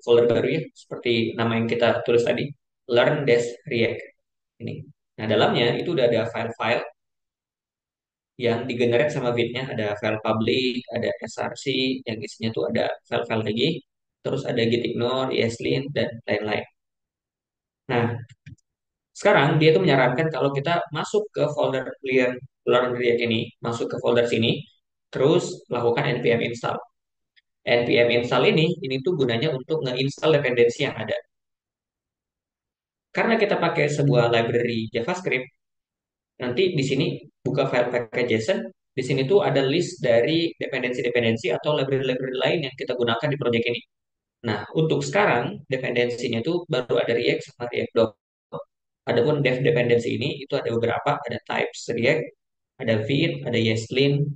folder baru ya, seperti nama yang kita tulis tadi, learn-react. Ini. Nah, dalamnya itu udah ada file-file yang digenerate sama Vite-nya. Ada file public, ada src, yang isinya tuh ada file-file lagi. Terus ada gitignore, ESLint, dan lain-lain. Nah, sekarang dia tuh menyarankan kalau kita masuk ke folder Learn React ini, masuk ke folder sini, terus lakukan npm install. npm install ini tuh gunanya untuk nge-install dependensi yang ada. Karena kita pakai sebuah library JavaScript, nanti di sini buka file package.json, di sini tuh ada list dari dependensi-dependensi atau library-library lain yang kita gunakan di project ini. Nah, untuk sekarang dependensinya tuh baru ada React sama React Dom. Adapun dev dependensi ini itu ada beberapa, ada types React, ada Vite, ada ESLint,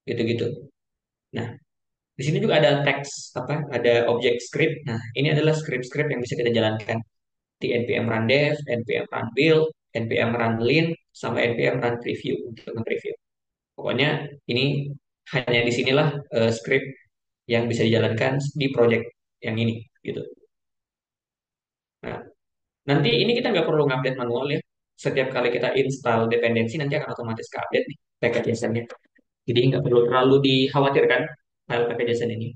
gitu-gitu. Nah, di sini juga ada teks apa? Ada object script. Nah, ini adalah script-script yang bisa kita jalankan di npm run dev, npm run build, npm run lin, sama npm run preview untuk nge-preview. Pokoknya ini hanya di sinilah script yang bisa dijalankan di project yang ini gitu. Nah, nanti ini kita nggak perlu ngupdate manual ya. Setiap kali kita install dependensi nanti akan otomatis ke-update nih package-nya. Jadi nggak perlu terlalu dikhawatirkan file package-JSON ini.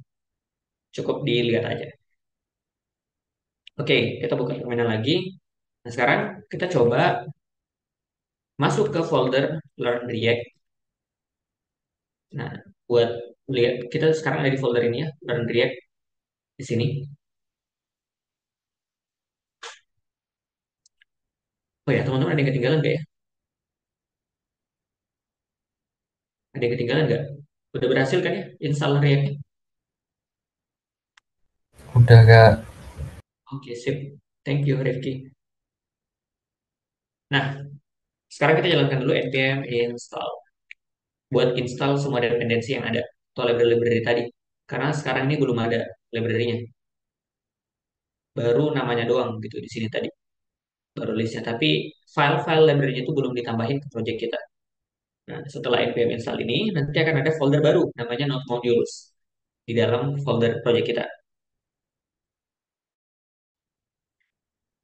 Cukup dilihat aja. Oke, kita buka terminal lagi. Nah, sekarang kita coba masuk ke folder Learn React. Nah, buat lihat kita sekarang ada di folder ini ya, Learn React di sini. Oh ya, teman-teman ada yang ketinggalan nggak ya? Ada yang ketinggalan nggak? Udah berhasil kan ya install React? Udah Kak. Oke, sip. Thank you, Rifki. Nah, sekarang kita jalankan dulu npm install. Buat install semua dependensi yang ada atau library-library tadi. Karena sekarang ini belum ada library-nya. Baru namanya doang gitu di sini tadi. Baru listnya. Tapi file-file library-nya itu belum ditambahin ke project kita. Nah, setelah npm install ini, nanti akan ada folder baru namanya Node Modules di dalam folder project kita.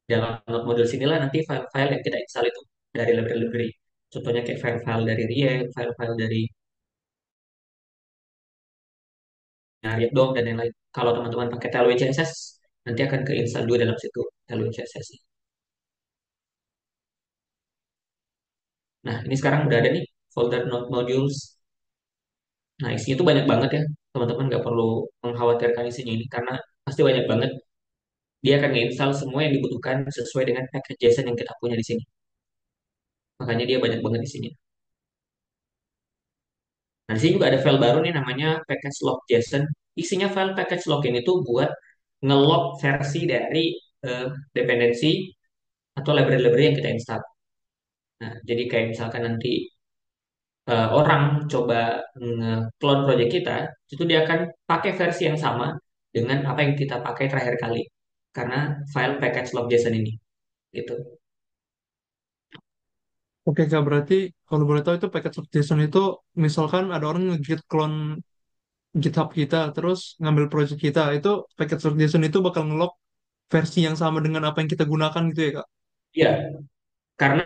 Dalam Node Modules inilah nanti file-file yang kita install itu dari library-library. Contohnya kayak file-file dari React, file-file dari React DOM dan lain-lain. Kalau teman-teman pakai Tailwind CSS, nanti akan keinstall juga dalam situ Tailwind CSS. Nah, ini sekarang udah ada nih folder Node Modules. Nah, isinya tuh banyak banget ya. Teman-teman nggak perlu mengkhawatirkan isinya ini karena pasti banyak banget. Dia akan nge-install semua yang dibutuhkan sesuai dengan package JSON yang kita punya di sini. Makanya dia banyak banget isinya. Nah, di sini juga ada file baru nih namanya package log JSON. Isinya file package log ini tuh buat ngelog versi dari eh, dependensi atau library-library yang kita install. Nah, jadi kayak misalkan nanti orang coba nge-clone project kita, itu dia akan pakai versi yang sama dengan apa yang kita pakai terakhir kali. Karena file package log JSON ini, gitu. Oke Kak, berarti kalau boleh tahu itu package JSON itu misalkan ada orang nge-git clone GitHub kita terus ngambil project kita, itu package JSON itu bakal nge-lock versi yang sama dengan apa yang kita gunakan gitu ya Kak? Iya, karena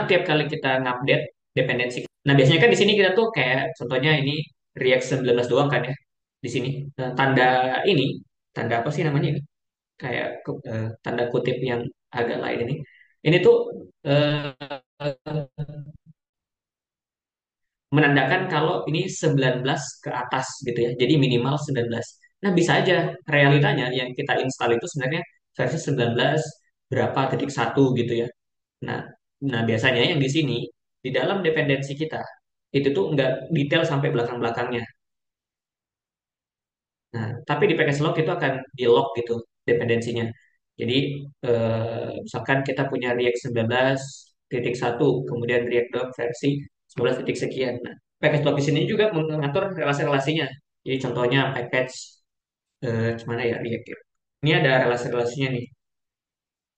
tiap kali kita ngupdate dependensi. Nah, biasanya kan di sini kita tuh kayak contohnya ini React 19 doang kan ya. Di sini tanda ini, tanda apa sih namanya ini? Kayak tanda kutip yang agak lain ini. Ini tuh menandakan kalau ini 19 ke atas gitu ya. Jadi minimal 19. Nah, bisa aja realitanya yang kita install itu sebenarnya versi 19 berapa titik satu gitu ya. Nah, nah biasanya yang di sini di dalam dependensi kita itu tuh nggak detail sampai belakang-belakangnya. Nah, tapi di package log itu akan di log gitu dependensinya. Jadi misalkan kita punya React 19.1, kemudian React Dom versi 19 titik sekian. Nah, package log di sini juga mengatur relasi-relasinya. Jadi contohnya package gimana ya React ya. Ini ada relasi-relasinya nih.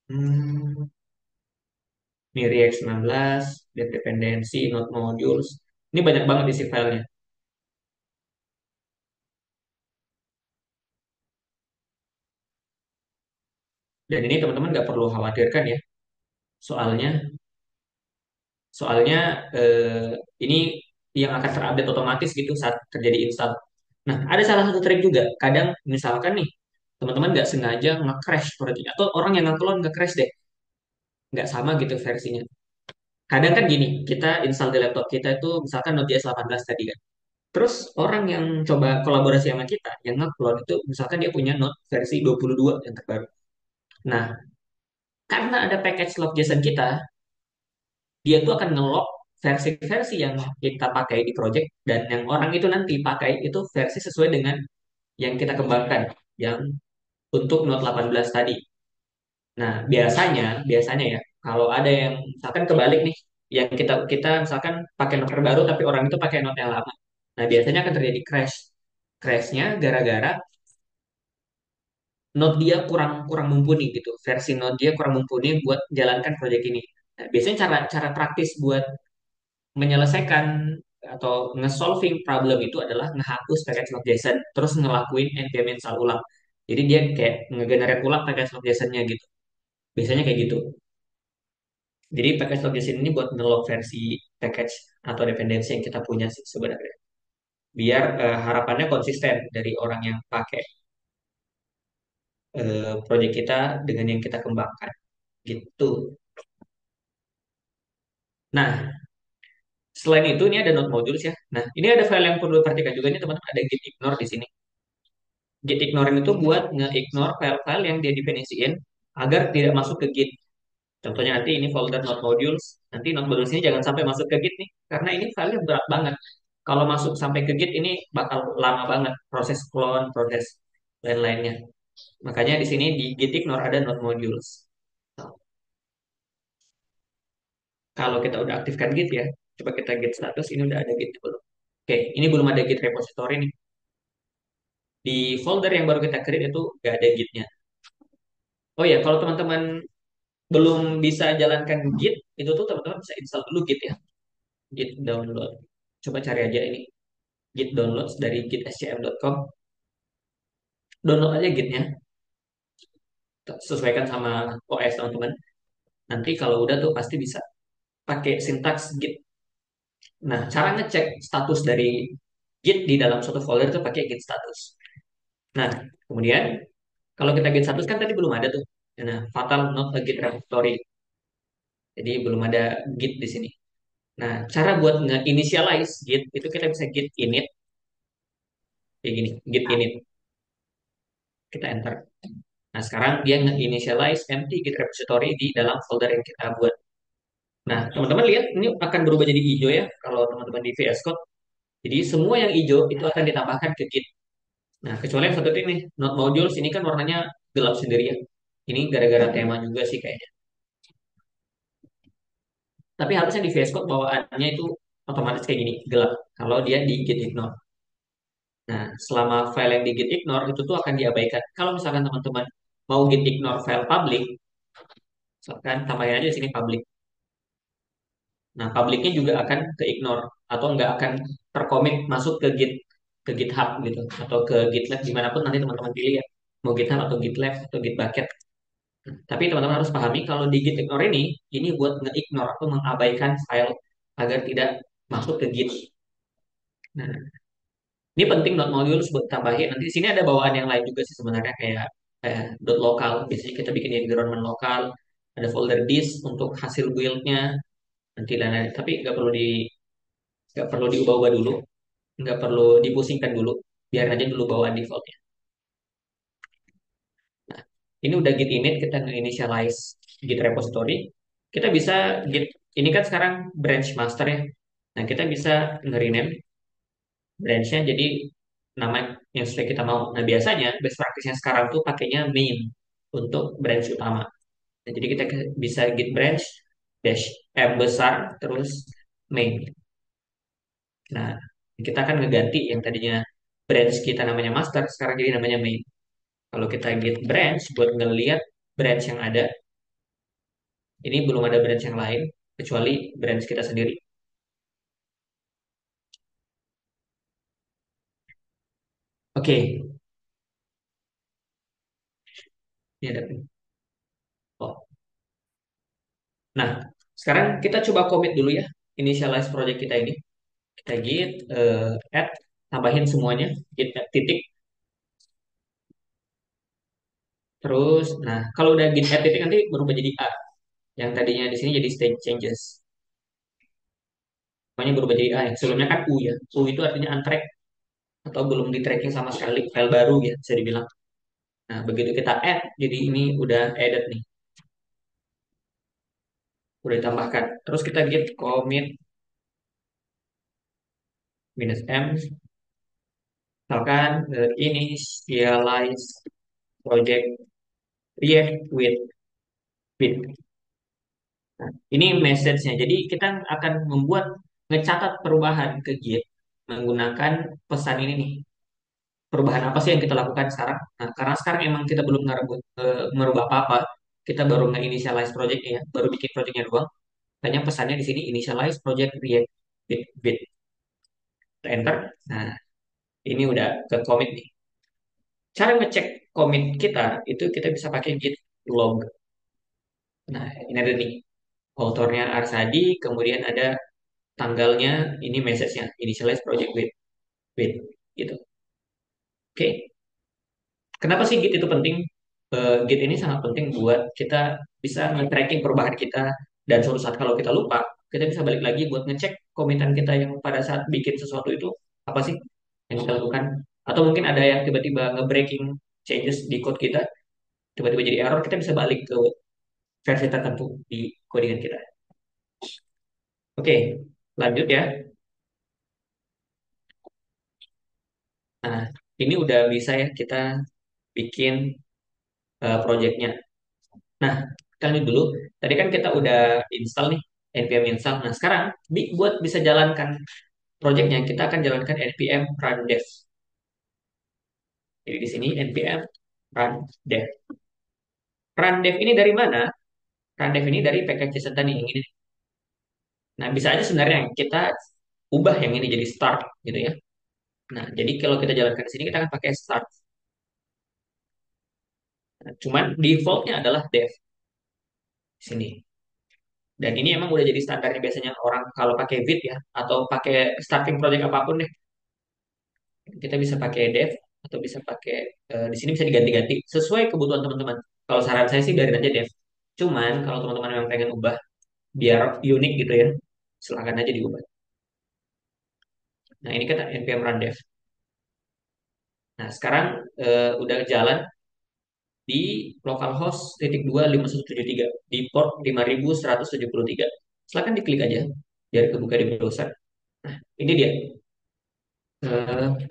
Hmm, ini React 19, dan dependensi, node modules. Ini banyak banget isi filenya. Dan ini teman-teman nggak perlu khawatirkan ya. Soalnya Soalnya ini yang akan terupdate otomatis gitu saat terjadi install. Nah, ada salah satu trik juga. Kadang misalkan nih, teman-teman nggak sengaja nge-crash project atau orang yang nge-clone nge-crash deh, nggak sama gitu versinya. Kadang kan gini, kita install di laptop kita itu misalkan Node.js 18 tadi kan. Terus orang yang coba kolaborasi sama kita, yang nge-clone itu misalkan dia punya Node versi 22 yang terbaru. Nah, karena ada package log JSON kita, dia tuh akan nge-lock versi-versi yang kita pakai di project dan yang orang itu nanti pakai itu versi sesuai dengan yang kita kembangkan yang untuk Note 18 tadi. Nah, biasanya ya kalau ada yang misalkan kebalik nih, yang kita kita misalkan pakai Note terbaru tapi orang itu pakai Note yang lama. Nah, biasanya akan terjadi crash. Crashnya gara-gara Note dia kurang kurang mumpuni gitu. Versi Note dia kurang mumpuni buat jalankan project ini. Nah, biasanya cara cara praktis buat menyelesaikan atau nge-solving problem itu adalah ngehapus package log JSON terus ngelakuin npm install ulang. Jadi dia kayak ngegenerate ulang package log JSON-nya gitu. Biasanya kayak gitu. Jadi package log JSON ini buat nge-log versi package atau dependensi yang kita punya sih sebenarnya. Biar harapannya konsisten dari orang yang pakai project kita dengan yang kita kembangkan gitu. Nah, selain itu ini ada node modules ya. Nah, ini ada file yang perlu diperhatikan juga nih teman-teman, ada git ignore di sini. Git ignoring itu buat nge-ignore file-file yang dia definisiin agar tidak masuk ke Git. Contohnya nanti ini folder node modules, nanti node modules ini jangan sampai masuk ke Git nih, karena ini filenya berat banget. Kalau masuk sampai ke Git ini bakal lama banget proses clone, proses lain-lainnya. Makanya di sini di Git ignore ada node modules. Kalau kita udah aktifkan Git ya, coba kita Git status, ini udah ada Git belum? Oke, ini belum ada Git repository nih. Di folder yang baru kita create itu nggak ada Git-nya. Oh ya, kalau teman-teman belum bisa jalankan Git, itu tuh teman-teman bisa install dulu Git ya. Git download. Coba cari aja ini. Git downloads dari gitscm.com. Download aja Gitnya. Sesuaikan sama OS teman-teman. Nanti kalau udah tuh pasti bisa pakai sintaks Git. Nah, cara ngecek status dari Git di dalam suatu folder itu pakai Git status. Nah, kemudian kalau kita Git status kan tadi belum ada tuh. Nah, fatal not a Git repository. Jadi belum ada Git di sini. Nah, cara buat nge-initialize Git itu kita bisa Git init kayak gini, Git init. Kita enter. Nah, sekarang dia nge-initialize empty Git repository di dalam folder yang kita buat. Nah, teman-teman lihat ini akan berubah jadi hijau ya kalau teman-teman di VS Code. Jadi semua yang hijau itu akan ditambahkan ke Git. Nah, kecuali yang satu ini, Node Modules ini kan warnanya gelap sendiri ya. Ini gara-gara tema juga sih kayaknya. Tapi harusnya di VS Code bawaannya itu otomatis kayak gini, gelap. Kalau dia di Git ignore. Nah, selama file yang di Git ignore itu tuh akan diabaikan. Kalau misalkan teman-teman mau Git ignore file public, misalkan tambahin aja di sini public. Nah, publiknya juga akan ke ignore atau nggak akan terkomit masuk ke GitHub gitu atau ke GitLab dimanapun nanti teman-teman pilih ya. Mau GitHub atau GitLab atau Gitbucket. Tapi teman-teman harus pahami kalau di Git ignore ini buat nge-ignore atau mengabaikan file agar tidak masuk ke Git. Nah, ini penting not modules buat tambahin. Nanti di sini ada bawaan yang lain juga sih sebenarnya kayak dot lokal. Biasanya kita bikin environment lokal. Ada folder disk untuk hasil build-nya. Nanti lain-lain. Tapi nggak perlu diubah-ubah dulu. Nggak perlu dipusingkan dulu. Biar aja dulu bawaan defaultnya. Nah, ini udah git init, kita nge-initialize git repository. Kita bisa git, ini kan sekarang branch master ya. Nah, kita bisa nge-rename branch-nya jadi nama yang sesuai kita mau. Nah, biasanya best practice-nya sekarang tuh pakainya main untuk branch utama. Nah, jadi kita bisa git branch dash m besar terus main. Nah, kita akan ngeganti yang tadinya branch kita namanya master, sekarang jadi namanya main. Kalau kita git branch buat ngeliat branch yang ada, ini belum ada branch yang lain kecuali branch kita sendiri. Oke, ini ada. Oh. Nah, sekarang kita coba commit dulu ya, initialize project kita ini. Kita git add, tambahin semuanya, git add titik. Terus, nah kalau udah git add titik nanti berubah jadi A. Yang tadinya di sini jadi state changes. Pokoknya berubah jadi A ya. Sebelumnya kan U ya. U itu artinya untrack atau belum di tracking sama sekali, file baru ya bisa dibilang. Nah, begitu kita add, jadi ini udah added nih, udah ditambahkan. Terus kita git commit -m, misalkan initialize project react with bit. Nah, ini message-nya. Jadi kita akan membuat ngecatat perubahan ke Git menggunakan pesan ini nih. Perubahan apa sih yang kita lakukan sekarang? Nah, karena sekarang emang kita belum merubah apa-apa, kita baru nge-initialize project ya, baru bikin projectnya doang. Makanya pesannya di sini initialize project react bit. Kita enter. Nah, ini udah ke commit nih. Cara ngecek commit kita itu kita bisa pakai git log. Nah, ini ada nih autornya Arsadi, kemudian ada tanggalnya, ini message-nya initialize project with gitu. Oke. Kenapa sih Git itu penting? Git ini sangat penting buat kita bisa nge-tracking perubahan kita dan suatu saat kalau kita lupa, kita bisa balik lagi buat ngecek komitan kita yang pada saat bikin sesuatu itu apa sih yang kita lakukan. Atau mungkin ada yang tiba-tiba nge-breaking changes di code kita, tiba-tiba jadi error, kita bisa balik ke versi tertentu di codingan kita. Oke, lanjut ya. Nah, ini udah bisa ya kita bikin projectnya. Nah, kita lanjut dulu. Tadi kan kita udah install nih, npm install. Nah, sekarang buat bisa jalankan projectnya, kita akan jalankan npm run dev. Jadi di sini npm run dev. Run dev ini dari mana? Run dev ini dari package JSON tadi yang ini. Nah, bisa aja sebenarnya kita ubah yang ini jadi start gitu ya. Nah, jadi kalau kita jalankan di sini kita akan pakai start. Nah, cuman defaultnya adalah dev di sini. Dan ini emang udah jadi standarnya biasanya orang kalau pakai Vite ya atau pakai starting project apapun deh. Kita bisa pakai dev atau bisa pakai di sini bisa diganti-ganti sesuai kebutuhan teman-teman. Kalau saran saya sih biarin aja dev. Cuman kalau teman-teman memang pengen ubah biar unik gitu ya, silahkan aja diubah. Nah ini kita npm run dev. Nah sekarang udah jalan. di localhost titik 25173 di port 5173. Silakan diklik aja biar kebuka di browser. Nah, ini dia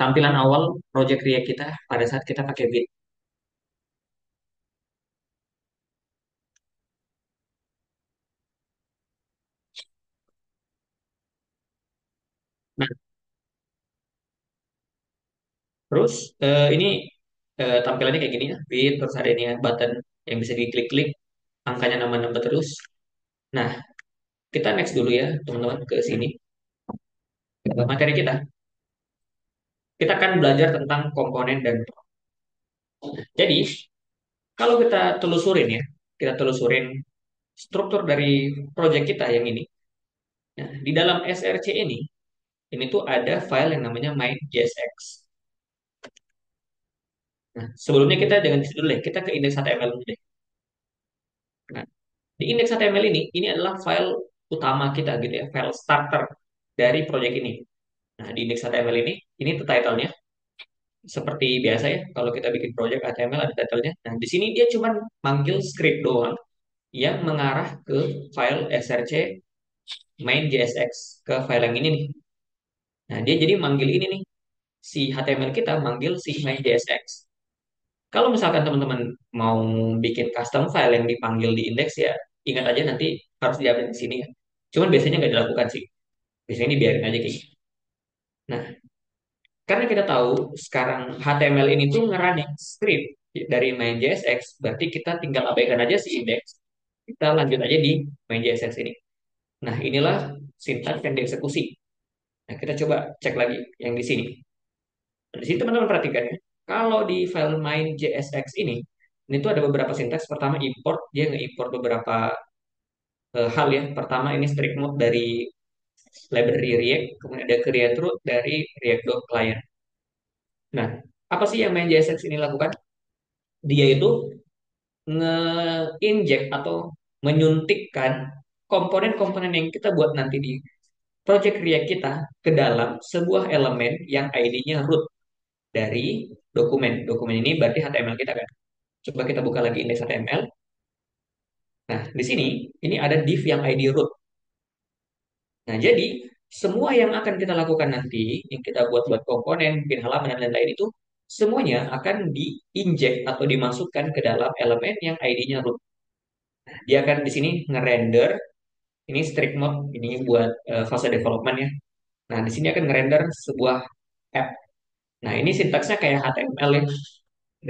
tampilan awal project React kita pada saat kita pakai Vite. Nah, terus ini tampilannya kayak gini ya, Vite, terus ada ini ya, button yang bisa diklik-klik, angkanya nambah-nambah terus. Nah, kita next dulu ya, teman-teman, ke sini. Materi kita. Kita akan belajar tentang komponen dan jadi, kalau kita telusurin ya, kita telusurin struktur dari project kita yang ini. Nah, di dalam SRC ini tuh ada file yang namanya main.jsx. Nah, sebelumnya kita jangan di situ dulu deh, kita ke index HTML dulu deh. Nah, di index HTML ini adalah file utama kita gitu ya, file starter dari project ini. Nah, di index HTML ini tuh title-nya seperti biasa ya, kalau kita bikin project HTML ada title-nya. Nah, di sini dia cuma manggil script doang yang mengarah ke file src main.jsx, ke file yang ini nih. Nah, dia jadi manggil ini nih, si HTML kita manggil si main.jsx. Kalau misalkan teman-teman mau bikin custom file yang dipanggil di index ya, ingat aja nanti harus diupdate di sini ya. Cuman biasanya nggak dilakukan sih. Biasanya dibiarin aja kayak gitu. Nah, karena kita tahu sekarang HTML ini tuh ngerunning script dari main.jsx, berarti kita tinggal abaikan aja si index. Kita lanjut aja di main.jsx ini. Nah, inilah sintaks yang dieksekusi. Nah, kita coba cek lagi yang di sini. Nah, di sini teman-teman perhatikan ya. Kalau di file main.jsx ini tuh ada beberapa sintaks. Pertama import, dia nge-import beberapa hal ya. Pertama ini strict mode dari library React, kemudian ada create root dari React.client. Nah, apa sih yang main.jsx ini lakukan? Dia itu nge-inject atau menyuntikkan komponen-komponen yang kita buat nanti di project React kita ke dalam sebuah elemen yang ID-nya root dari dokumen. Dokumen ini berarti HTML kita kan. Coba kita buka lagi index HTML. Nah, di sini ini ada div yang ID root. Nah, jadi semua yang akan kita lakukan nanti, yang kita buat-buat komponen, bikin halaman dan lain-lain itu semuanya akan diinject atau dimasukkan ke dalam elemen yang ID-nya root. Nah, dia akan di sini ngerender ini strict mode, ini buat fase development ya. Nah, di sini akan ngerender sebuah app. Nah, ini sintaksnya kayak HTML ya.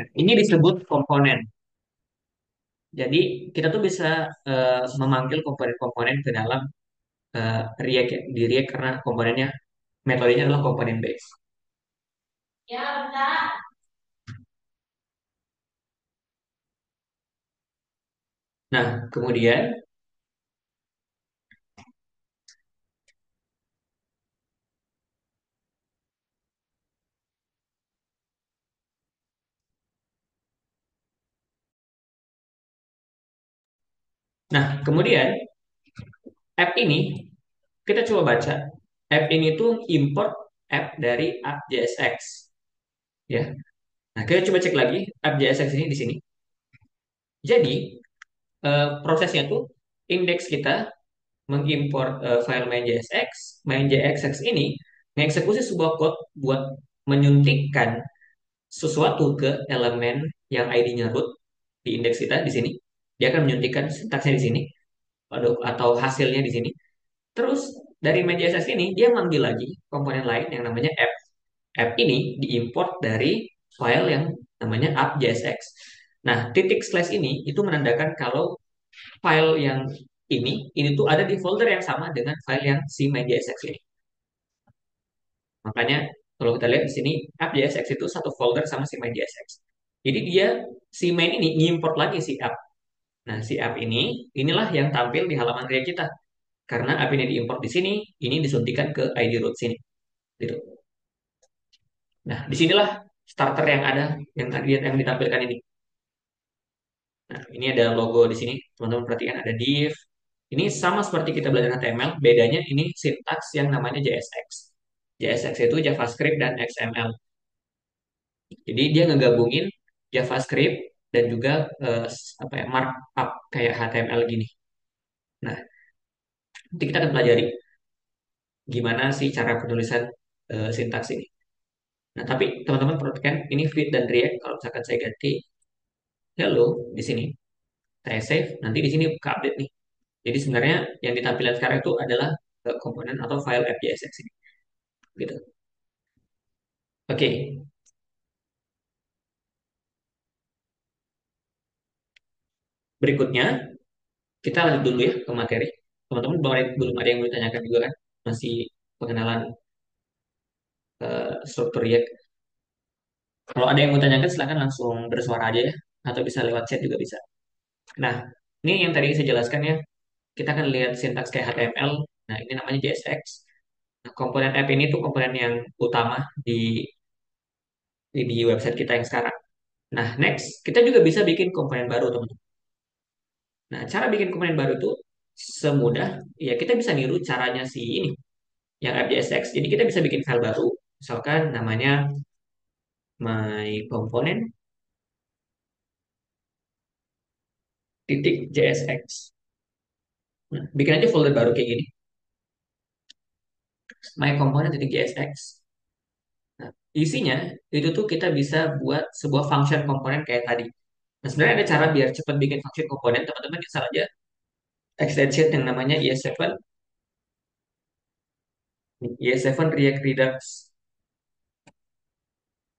Nah, ini disebut komponen. Jadi kita tuh bisa memanggil komponen-komponen ke dalam React ya, di React karena komponennya metodenya adalah komponen base. Nah, kemudian kemudian app ini kita coba baca. App ini tuh import app dari app.jsx ya. Nah, kita coba cek lagi app.jsx ini di sini. Jadi, prosesnya tuh indeks kita mengimport file main.jsx, main.jsx ini mengeksekusi sebuah code buat menyuntikkan sesuatu ke elemen yang ID-nya root di indeks kita di sini. Dia akan menyuntikkan sintaksnya di sini atau hasilnya di sini. Terus dari main.jsx ini dia manggil lagi komponen lain yang namanya app. App ini diimport dari file yang namanya app.jsx. Nah, titik slash ini itu menandakan kalau file yang ini tuh ada di folder yang sama dengan file yang si main.jsx ini. Makanya kalau kita lihat di sini app.jsx itu satu folder sama si main.jsx. Jadi dia si main ini ngimport lagi si app. Nah, si app inilah yang tampil di halaman React kita. Karena app ini diimport di sini, ini disuntikan ke ID root sini. Gitu. Nah, disinilah starter yang ada yang ditampilkan ini. Nah, ini ada logo di sini. Teman-teman perhatikan ada div. Ini sama seperti kita belajar HTML, bedanya ini sintaks yang namanya JSX. JSX itu JavaScript dan XML. Jadi dia ngegabungin JavaScript dan juga apa ya, markup kayak HTML gini. Nah, nanti kita akan pelajari gimana sih cara penulisan sintaks ini. Nah, tapi teman-teman perhatikan ini Vite dan React. Kalau misalkan saya ganti hello di sini, saya save, nanti di sini buka update nih. Jadi sebenarnya yang ditampilkan sekarang itu adalah komponen atau file app.jsx ini, gitu. Oke, berikutnya kita lanjut dulu ya ke materi. Teman-teman belum ada yang mau ditanyakan juga kan? Masih pengenalan struktur React. Kalau ada yang mau tanyakan silahkan langsung bersuara aja ya, atau bisa lewat chat juga bisa. Nah, ini yang tadi saya jelaskan ya, kita akan lihat sintaks kayak HTML. Nah, ini namanya JSX. Nah, komponen app ini tuh komponen yang utama di website kita yang sekarang. Nah, next, kita juga bisa bikin komponen baru, teman-teman. Nah, cara bikin komponen baru itu semudah, ya kita bisa niru caranya si ini, yang app.jsx. Jadi kita bisa bikin file baru, misalkan namanya my component titik .jsx. Nah, bikin aja folder baru kayak gini, my component titik .jsx. Nah, isinya itu tuh kita bisa buat sebuah function komponen kayak tadi. Nah, sebenarnya ada cara biar cepat bikin function komponen, teman-teman install aja extension yang namanya ES7, ES7 React Redux.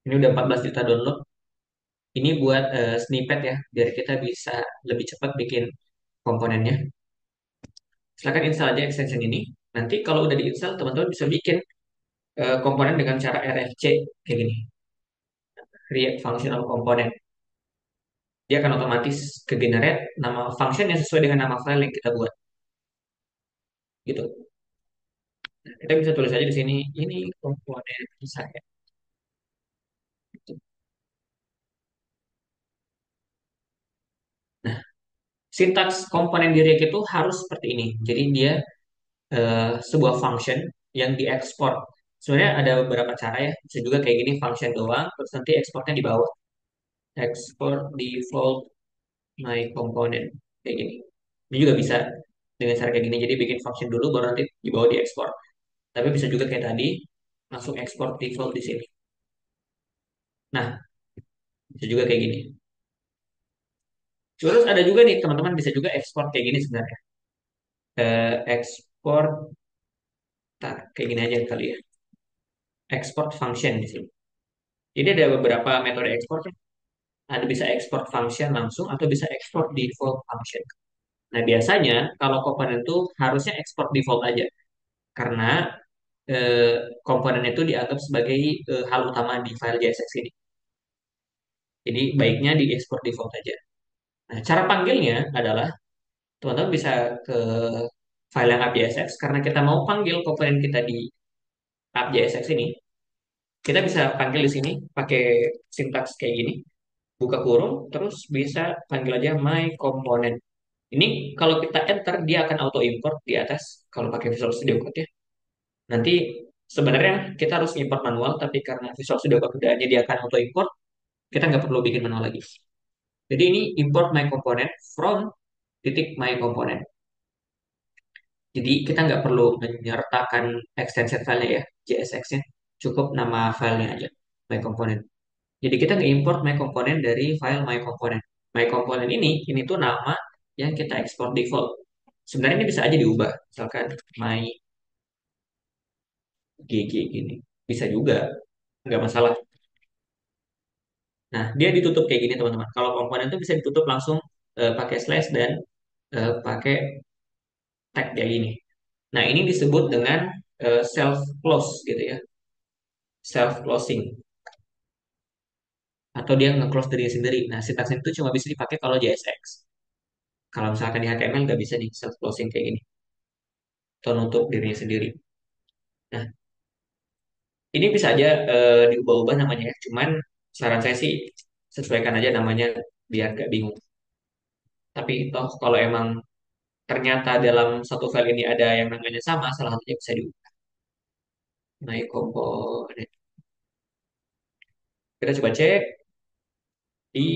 Ini udah 14 juta download. Ini buat snippet ya, biar kita bisa lebih cepat bikin komponennya. Silahkan install aja extension ini. Nanti kalau udah diinstal, teman-teman bisa bikin komponen dengan cara RFC kayak gini, React Functional Component. Dia akan otomatis ke generate nama function yang sesuai dengan nama file yang kita buat. Gitu. Nah, kita bisa tulis aja di sini, ini komponen saya. Gitu. Nah, sintaks komponen di React itu harus seperti ini. Jadi dia sebuah function yang diekspor. Sebenarnya ada beberapa cara ya. Bisa juga kayak gini function doang, terus nanti ekspornya di bawah. Export default my component kayak gini. Ini juga bisa dengan cara kayak gini. Jadi bikin function dulu, baru nanti di bawah diekspor. Tapi bisa juga kayak tadi, langsung ekspor default di sini. Nah, bisa juga kayak gini. Terus ada juga nih teman-teman bisa juga ekspor kayak gini sebenarnya. Ekspor, kayak gini aja kali ya. Export function di sini. Jadi ada beberapa metode ekspor. Ada bisa ekspor function langsung atau bisa ekspor default function. Nah, biasanya kalau komponen itu harusnya ekspor default aja karena komponen itu dianggap sebagai hal utama di file JSX ini. Jadi baiknya di ekspor default aja. Nah, cara panggilnya adalah teman-teman bisa ke file yang app.jsx karena kita mau panggil komponen kita di app.jsx ini. Kita bisa panggil di sini pakai sintaks kayak gini, buka kurung, terus bisa panggil aja my component. Ini kalau kita enter dia akan auto import di atas kalau pakai Visual Studio Code ya. Nanti sebenarnya kita harus import manual tapi karena Visual Studio Code udah akan auto import, kita nggak perlu bikin manual lagi. Jadi ini import my component from titik my component. Jadi kita nggak perlu menyertakan extension filenya ya, JSX-nya. Cukup nama filenya aja, my component. Jadi kita nge-import my component dari file my component. My component ini tuh nama yang kita ekspor default. Sebenarnya ini bisa aja diubah. Misalkan my GG gini. Bisa juga, nggak masalah. Nah, dia ditutup kayak gini teman-teman. Kalau komponen itu bisa ditutup langsung pakai slash dan pakai tag kayak gini. Nah, ini disebut dengan self close gitu ya. Self closing atau dia nge-close dirinya sendiri. Nah, sintaks itu cuma bisa dipakai kalau JSX. Kalau misalkan di HTML nggak bisa nih self closing kayak gini atau nutup dirinya sendiri. Nah, ini bisa aja diubah-ubah namanya ya. Cuman saran saya sih sesuaikan aja namanya biar gak bingung. Tapi toh kalau emang ternyata dalam satu file ini ada yang namanya sama, salah satunya bisa diubah. Nah, komponen. Kita coba cek. di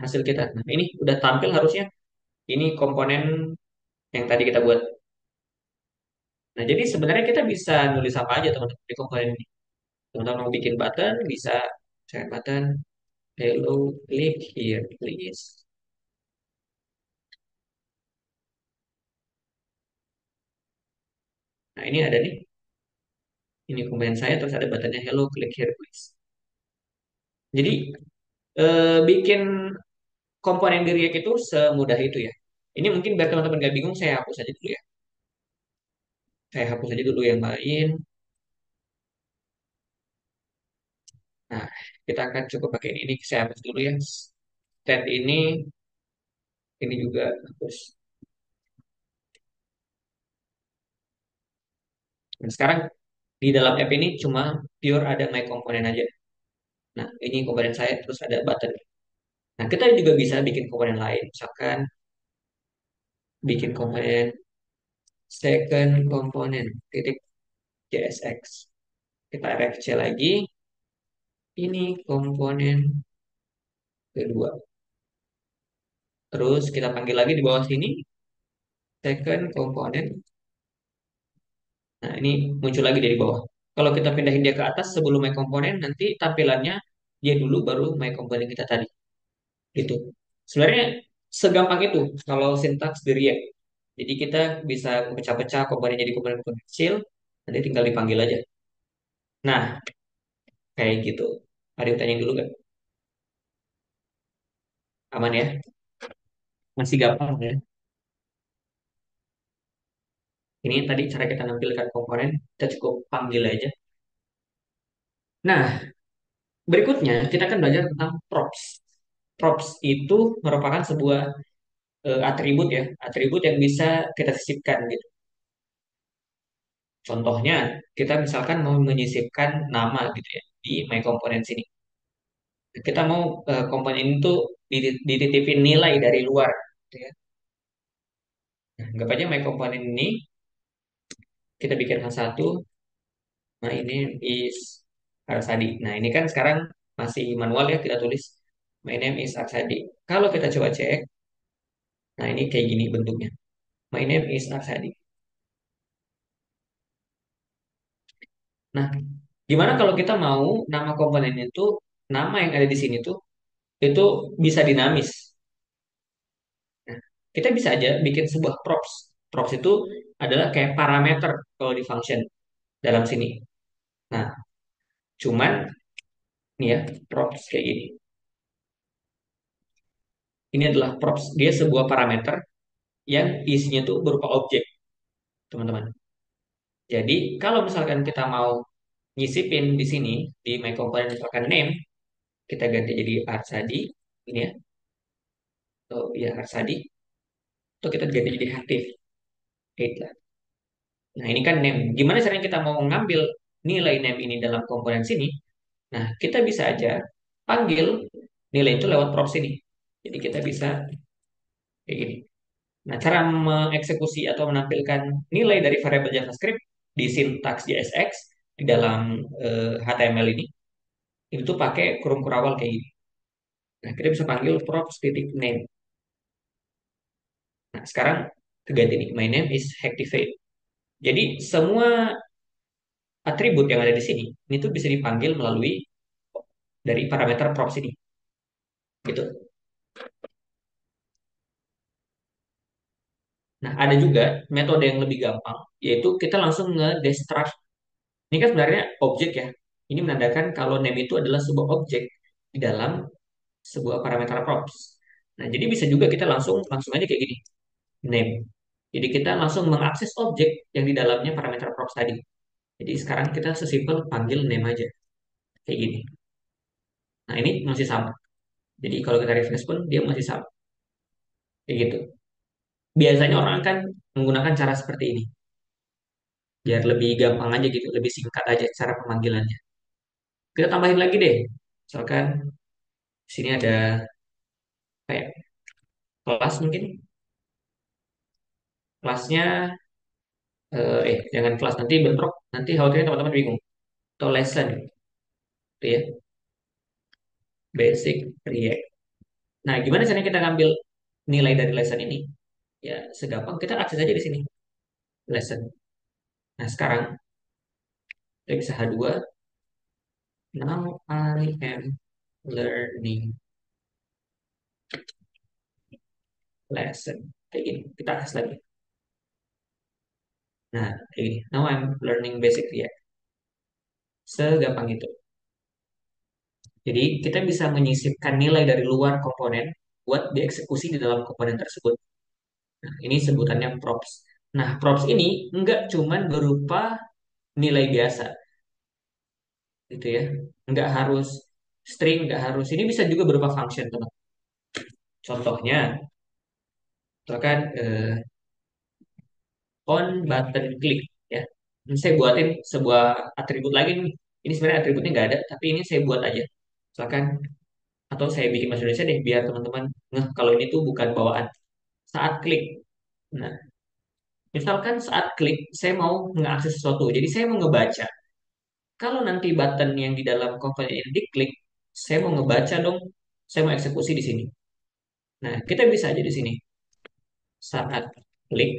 hasil kita. Nah, ini udah tampil harusnya. Ini komponen yang tadi kita buat. Nah, jadi sebenarnya kita bisa nulis apa aja teman-teman di komponen ini. Teman-teman mau bikin button, bisa saya button, hello, click here, please. Nah, ini ada nih. Ini komponen saya, terus ada buttonnya hello, click here, please. Jadi, bikin komponen di React itu semudah itu ya. Ini mungkin biar teman-teman gak bingung, saya hapus aja dulu ya. Saya hapus aja dulu yang lain. Nah, kita akan cukup pakai ini. Saya hapus dulu ya. Stat ini juga hapus. Dan sekarang di dalam app ini cuma pure ada my component aja. Nah, ini komponen saya terus ada button. Nah, kita juga bisa bikin komponen lain. Misalkan bikin komponen second component titik JSX. Kita RFC lagi. Ini komponen kedua. Terus kita panggil lagi di bawah sini second component. Nah, ini muncul lagi dari bawah. Kalau kita pindahin dia ke atas sebelum my component, nanti tampilannya dia dulu baru my component kita tadi. Gitu. Sebenarnya segampang itu kalau sintaks di React. Jadi kita bisa pecah-pecah komponen jadi komponen-komponen kecil, nanti tinggal dipanggil aja. Nah, kayak gitu. Ada yang tanya dulu nggak? Aman ya? Masih gampang ya? Ini tadi cara kita nampilkan komponen, kita cukup panggil aja. Nah, berikutnya kita akan belajar tentang props. Props itu merupakan sebuah atribut ya, atribut yang bisa kita sisipkan gitu. Contohnya, kita misalkan mau menyisipkan nama gitu ya di my component sini. Kita mau komponen itu dititipin nilai dari luar gitu ya. Nah, anggap aja my component ini kita bikin satu, my name is Arsadi. Nah, ini kan sekarang masih manual ya kita tulis my name is Arsadi. Kalau kita coba cek, nah ini kayak gini bentuknya. My name is Arsadi. Nah, gimana kalau kita mau nama komponen itu, nama yang ada di sini tuh itu bisa dinamis. Nah, kita bisa aja bikin sebuah props. Props itu adalah kayak parameter kalau di function dalam sini. Nah, cuman nih ya, props kayak gini. Ini adalah props. Dia sebuah parameter yang isinya tuh berupa objek, teman-teman. Jadi, kalau misalkan kita mau nyisipin di sini, di my component misalkan name, kita ganti jadi Arsadi, ini ya, atau ya Arsadi, atau kita ganti jadi aktif. Nah, ini kan name. Gimana caranya kita mau ngambil nilai name ini dalam komponen sini? Nah, kita bisa aja panggil nilai itu lewat props ini. Jadi kita bisa kayak gini. Nah, cara mengeksekusi atau menampilkan nilai dari variabel JavaScript di sintaks JSX di dalam HTML ini, itu pakai kurung kurawal kayak gini. Nah, kita bisa panggil props titik name. Nah, sekarang keganti nih, my name is Hacktivate. Jadi semua atribut yang ada di sini ini tuh bisa dipanggil melalui dari parameter props ini gitu. Nah, ada juga metode yang lebih gampang yaitu kita langsung nge-destruct. Ini kan sebenarnya objek ya. Ini menandakan kalau name itu adalah sebuah objek di dalam sebuah parameter props. Nah, jadi bisa juga kita langsung langsung aja kayak gini, name. Jadi kita langsung mengakses objek yang di dalamnya parameter props tadi. Jadi sekarang kita sesimpel panggil name aja kayak gini. Nah, ini masih sama. Jadi kalau kita refresh pun dia masih sama. Kayak gitu. Biasanya orang kan menggunakan cara seperti ini. Biar lebih gampang aja gitu, lebih singkat aja cara pemanggilannya. Kita tambahin lagi deh. Misalkan di sini ada kayak kelas mungkin. Kelasnya jangan kelas nanti bentrok. Nanti khawatirnya teman-teman bingung. Atau lesson gitu ya. Basic React. Nah, gimana caranya kita ngambil nilai dari lesson ini? Ya, segampang kita akses aja di sini, lesson. Nah, sekarang kita bisa H2. Now I am learning lesson. Kayak gini, kita akses lagi. Nah, kayak gini. Now I'm learning basic React. Segampang itu. Jadi, kita bisa menyisipkan nilai dari luar komponen buat dieksekusi di dalam komponen tersebut. Nah, ini sebutannya props. Nah, props ini nggak cuman berupa nilai biasa, gitu ya. Nggak harus string, nggak harus. Ini bisa juga berupa function, teman. Contohnya, misalkan on button click, ya. Ini saya buatin sebuah atribut lagi nih. Ini sebenarnya atributnya nggak ada, tapi ini saya buat aja. Misalkan, atau saya bikin bahasa Indonesia deh, biar teman-teman ngeh kalau ini tuh bukan bawaan. Saat klik. Nah, misalkan saat klik, saya mau mengakses sesuatu. Jadi saya mau ngebaca. Kalau nanti button yang di dalam komponen ini diklik, saya mau ngebaca dong. Saya mau eksekusi di sini. Nah, kita bisa aja di sini. Saat klik.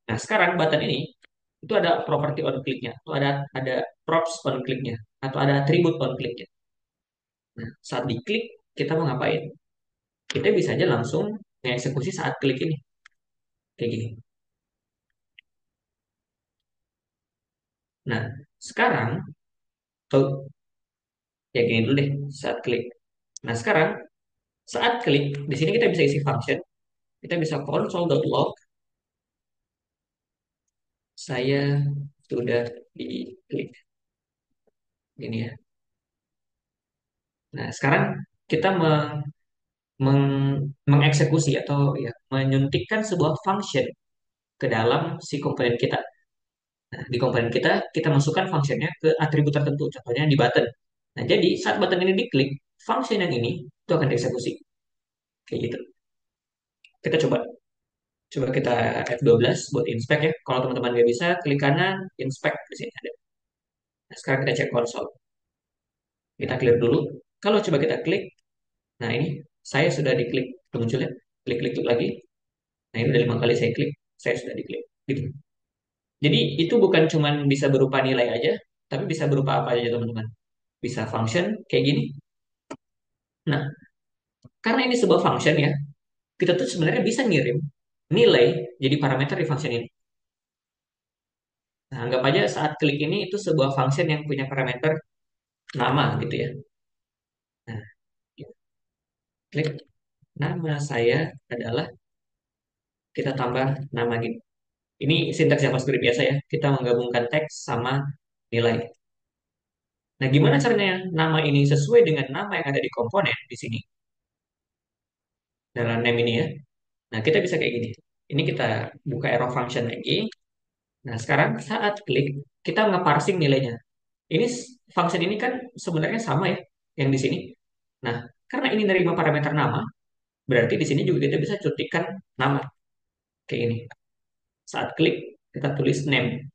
Nah, sekarang button ini itu ada property on click-nya, atau ada props on click-nya, atau ada atribut on click-nya. Nah, saat diklik, kita mau ngapain? Kita bisa aja langsung mengeksekusi saat klik ini. Kayak gini. Nah, sekarang, tuh, ya gini dulu deh, saat klik. Nah, sekarang, saat klik, di sini kita bisa isi function. Kita bisa console.log, saya sudah diklik. Gini ya. Nah, sekarang kita mengeksekusi atau ya menyuntikkan sebuah function ke dalam si komponen kita. Nah, di komponen kita, kita masukkan functionnya ke atribut tertentu, contohnya di button. Nah, jadi saat button ini diklik, function yang ini itu akan dieksekusi. Kayak gitu. Kita coba kita F12 buat inspect ya. Kalau teman-teman nggak bisa, klik kanan, inspect di sini ada. Nah, sekarang kita cek konsol. Kita clear dulu. Kalau coba kita klik, nah ini saya sudah diklik, muncul ya. Klik-klik lagi. Nah, ini udah 5 kali saya klik, saya sudah diklik. Gitu. Jadi itu bukan cuman bisa berupa nilai aja, tapi bisa berupa apa aja teman-teman. Bisa function kayak gini. Nah, karena ini sebuah function ya, kita tuh sebenarnya bisa ngirim nilai jadi parameter di function ini. Nah, anggap aja saat klik ini itu sebuah function yang punya parameter nama gitu ya. Nah, klik nama saya adalah kita tambah nama gini. Ini sintaks JavaScript biasa ya. Kita menggabungkan teks sama nilai. Nah, gimana caranya nama ini sesuai dengan nama yang ada di komponen di sini dalam name ini ya. Nah, kita bisa kayak gini. Ini kita buka arrow function lagi. Nah, sekarang saat klik, kita nge-parsing nilainya. Ini function ini kan sebenarnya sama ya, yang di sini. Nah, karena ini nerima parameter nama, berarti di sini juga kita bisa cutikan nama. Kayak ini. Saat klik, kita tulis name.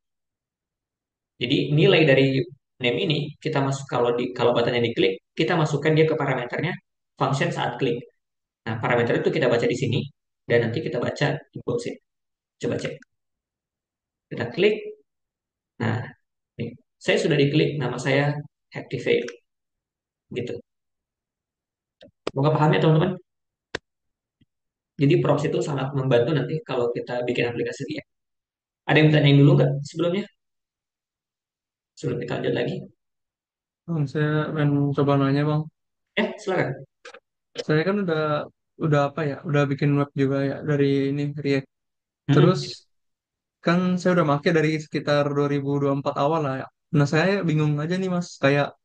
Jadi, nilai dari name ini, kita masuk kalau buttonnya diklik, kita masukkan dia ke parameternya function saat klik. Nah, parameter itu kita baca di sini, dan nanti kita baca di box ini. Coba cek. Kita klik. Nah, nih, saya sudah diklik, nama saya Activate. Gitu. Semoga paham ya teman-teman. Jadi props itu sangat membantu nanti kalau kita bikin aplikasi dia. Ada yang tanyain dulu nggak sebelumnya? Sebelum kita lanjut lagi. Bang, saya pengen coba nanya bang. Silakan. Saya kan udah apa ya, udah bikin web juga ya dari ini React. Mm-mm. Terus kan saya udah make dari sekitar 2024 awal lah ya. Nah saya bingung aja nih mas, kayak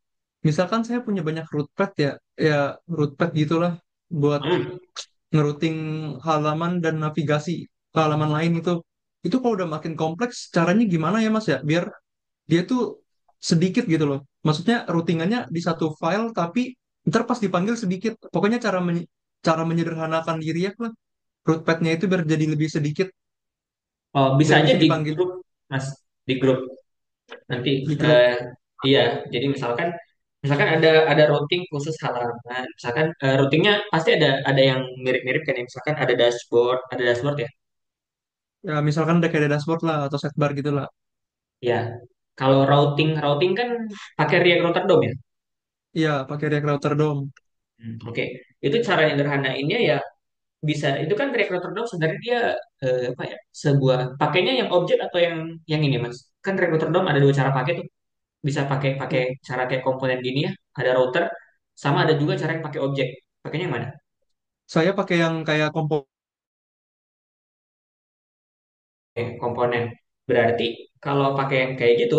misalkan saya punya banyak root path ya, ya root path gitulah buat Mm. ngerouting halaman dan navigasi ke halaman lain itu kalau udah makin kompleks caranya gimana ya mas ya biar dia tuh sedikit gitu loh, maksudnya routingannya di satu file tapi ntar pas dipanggil sedikit, pokoknya cara menyederhanakan diri ya lah root path-nya itu biar jadi lebih sedikit Oh, bisa biar aja bisa di dipanggil grup, Mas. Di grup. Nanti, di grup. iya. Jadi misalkan Misalkan ada routing khusus halaman. Misalkan routingnya pasti ada yang mirip-mirip kan ya. Misalkan ada dashboard ya. Ya misalkan udah kayak ada dashboard lah atau sidebar gitu lah. Ya, kalau routing routing kan pakai React Router DOM ya. Iya, pakai React Router DOM. Oke, itu cara yang sederhanainnya ya bisa. Itu kan React Router DOM sebenarnya dia apa ya? Sebuah pakainya yang objek atau yang ini Mas. Kan React Router DOM ada dua cara pakai tuh. Bisa pakai pakai Oh, cara kayak komponen gini ya. Ada router sama ada juga cara yang pakai objek. Pakainya yang mana? saya pakai yang kayak Komponen. Berarti kalau pakai yang kayak gitu,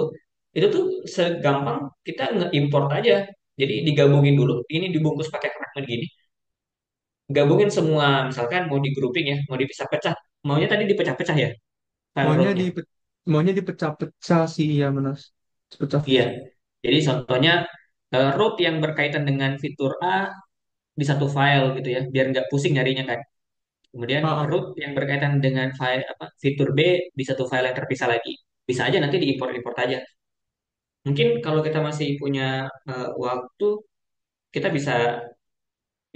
itu tuh segampang kita nge-import aja. Jadi digabungin dulu. Ini dibungkus pakai fragment gini. Gabungin semua, misalkan mau di grouping ya, mau dipisah pecah. Maunya tadi dipecah-pecah ya, file maunya rootnya. di maunya dipecah-pecah sih ya Mas. Pecah. Iya. Jadi contohnya root yang berkaitan dengan fitur A di satu file gitu ya, biar nggak pusing nyarinya kan. Kemudian Ah, ah. root yang berkaitan dengan file apa fitur B di satu file yang terpisah lagi. Bisa aja nanti diimport-import aja. Mungkin kalau kita masih punya waktu, kita bisa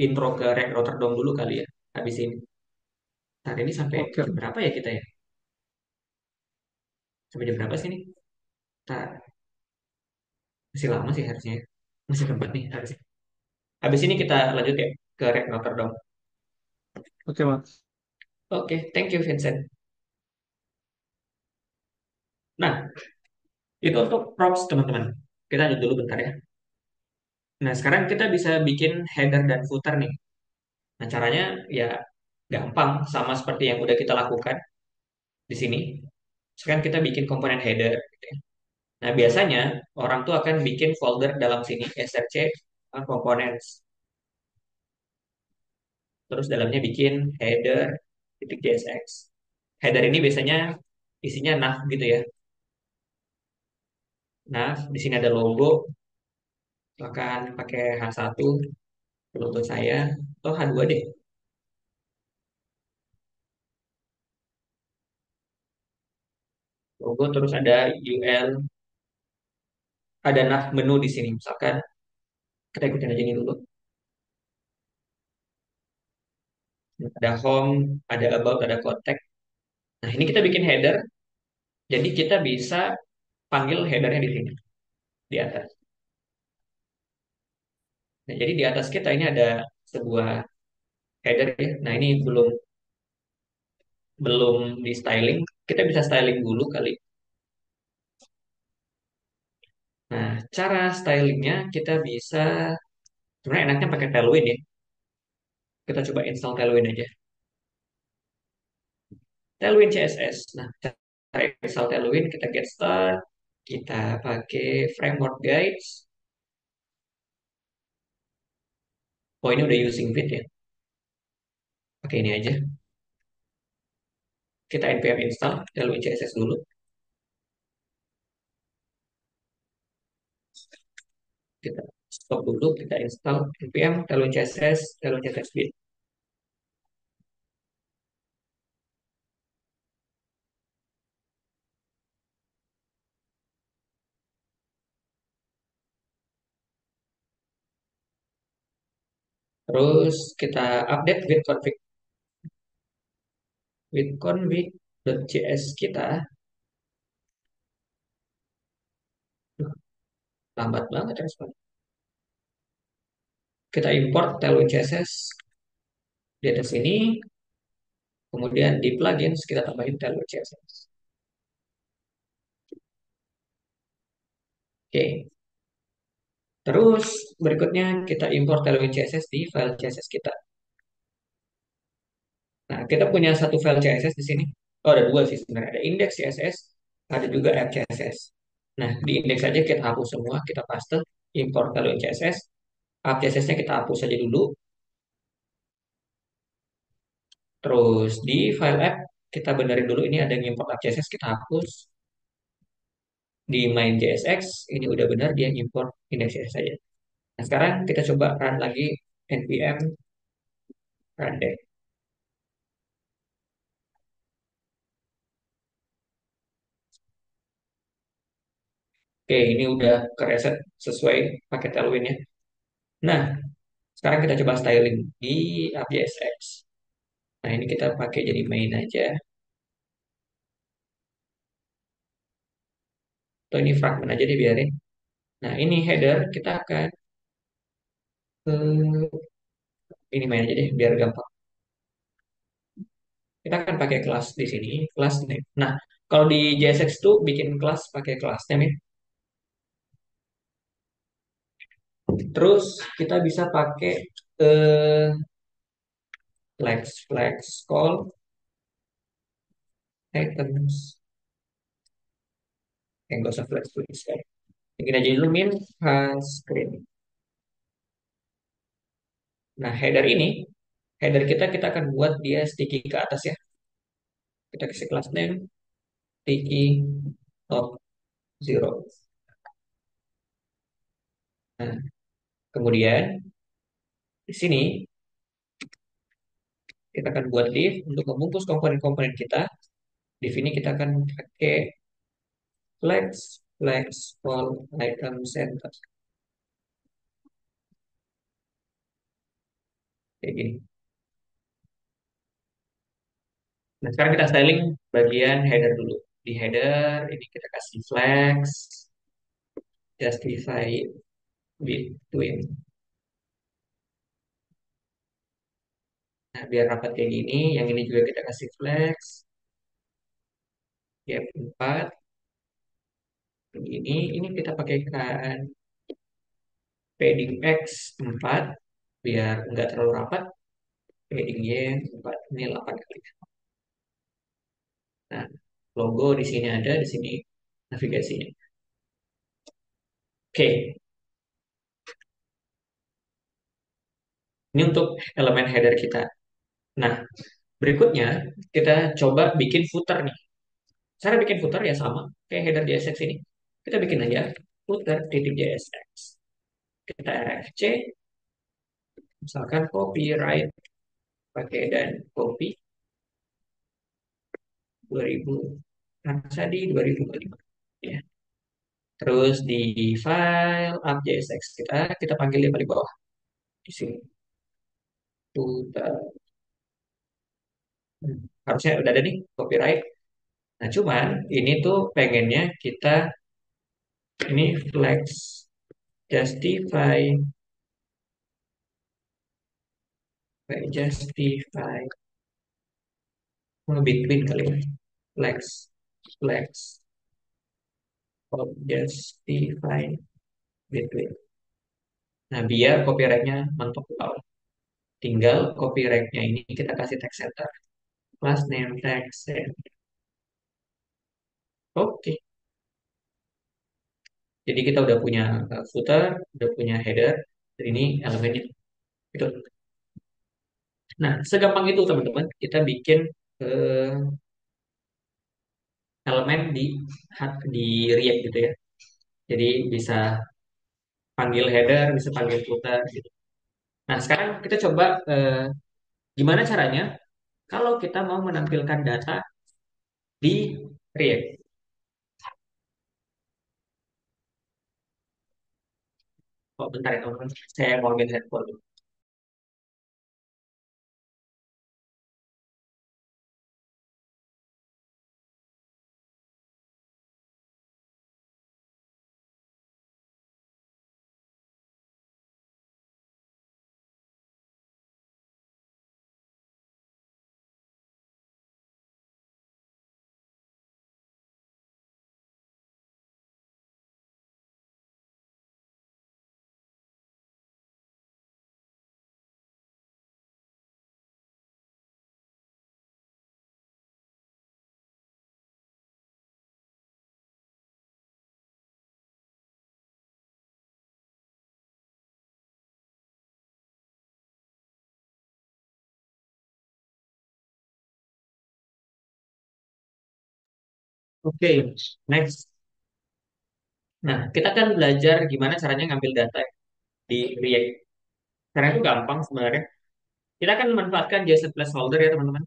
intro ke React Router DOM dulu kali ya. Habis ini. Saat ini sampai Oke. jam berapa ya kita ya? Sampai jam berapa sih ini? Kita masih lama sih harusnya. Masih sempat nih harusnya. Habis ini kita lanjut ya ke React Router DOM. Oke, Mas. Oke, thank you Vincent. Nah, itu untuk props teman-teman. Kita lanjut dulu bentar ya. Nah, sekarang kita bisa bikin header dan footer nih. Nah, caranya ya gampang sama seperti yang udah kita lakukan di sini. Sekarang kita bikin komponen header. Gitu ya. Nah, biasanya orang tuh akan bikin folder dalam sini, src components. Terus dalamnya bikin header titik .jsx. Header ini biasanya isinya nav gitu ya. Nav, di sini ada logo, silakan pakai H1 logo saya atau H2 deh. Logo terus ada UL, ada nav menu di sini. Misalkan kita ikutin aja ini dulu. Ada home, ada about, ada contact. Nah, ini kita bikin header. Jadi kita bisa panggil headernya di sini di atas. Nah, jadi di atas kita ini ada sebuah header ya. Nah, ini belum belum di styling. Kita bisa styling dulu kali. Nah, cara stylingnya kita bisa sebenarnya enaknya pakai Tailwind ya. Kita coba install Tailwind aja. Tailwind CSS. Nah, cara install Tailwind kita get start. Kita pakai framework guides. Oh, ini udah using fit ya. Pakai ini aja. Kita npm install Tailwind CSS dulu. Kita stop dulu, kita install npm Tailwind CSS, Tailwind CSS bit. Terus kita update with config.js kita. Duh, lambat banget respon. Kita import Tailwind CSS di atas sini, kemudian di plugins kita tambahin Tailwind CSS. Oke, terus berikutnya kita import Tailwind CSS di file CSS kita. Nah, kita punya satu file CSS di sini. Oh, ada dua sih sebenarnya. Ada index CSS, ada juga app CSS. Nah, di index aja kita hapus semua, kita paste, import Tailwind CSS. App CSS-nya kita hapus saja dulu. Terus di file app kita benerin dulu ini ada yang import app CSS, kita hapus. Di main.jsx ini udah benar dia import index CSS saja. Nah, sekarang kita coba run lagi npm run deh. Oke, ini udah kereset sesuai paket Tailwind-nya. Nah, sekarang kita coba styling di AppJSX. Nah, ini kita pakai jadi main aja. Atau ini fragment aja deh biarin. Nah, ini header kita akan ini main aja deh biar gampang. Kita akan pakai kelas di sini, kelas name. Nah, kalau di JSX tuh bikin kelas pakai kelas name ya. Terus kita bisa pakai eh, flex call items. Nggak usah flex flex kan. Bikin aja dulu min screen. Nah, header kita akan buat dia sticky ke atas ya. Kita kasih kelas name sticky top zero. Nah, kemudian di sini kita akan buat div untuk membungkus komponen-komponen kita. Div ini kita akan pakai flex call item center kayak gini. Nah, sekarang kita styling bagian header dulu. Di header ini kita kasih flex justify between. Nah, biar rapat kayak gini, yang ini juga kita kasih flex gap 4. Ini kita pakaikan padding X 4 biar nggak terlalu rapat. Padding Y 4 ini 8 kali. Nah, logo di sini ada, di sini navigasinya. Oke, ini untuk elemen header kita. Nah, berikutnya kita coba bikin footer nih. Cara bikin footer ya sama kayak header JSX ini. Kita bikin aja footer titik JSX. Kita RFC, misalkan copyright pakai dan copy 2000 Ramsadi 2005 ya. Terus di file app.jsx kita panggil dia paling bawah di sini. Footer. Harusnya udah ada nih copyright. Nah, cuman ini tuh pengennya kita ini flex justify justify between kali ya. Flex of justify between. Nah, biar copyrightnya mentok ke bawah. Tinggal copyrightnya ini kita kasih text center. Class name text center. Oke. Jadi kita udah punya footer, udah punya header, dan ini elemennya. Gitu. Nah, segampang itu teman-teman, kita bikin eh, elemen di React gitu ya. Jadi bisa panggil header, bisa panggil footer gitu. Nah, sekarang kita coba gimana caranya kalau kita mau menampilkan data di React. Oh, bentar ya teman-teman, saya mau ambil headphone dulu. Oke, next. Nah, kita kan belajar gimana caranya ngambil data di React. Karena itu gampang sebenarnya. Kita akan memanfaatkan JSON placeholder ya teman-teman.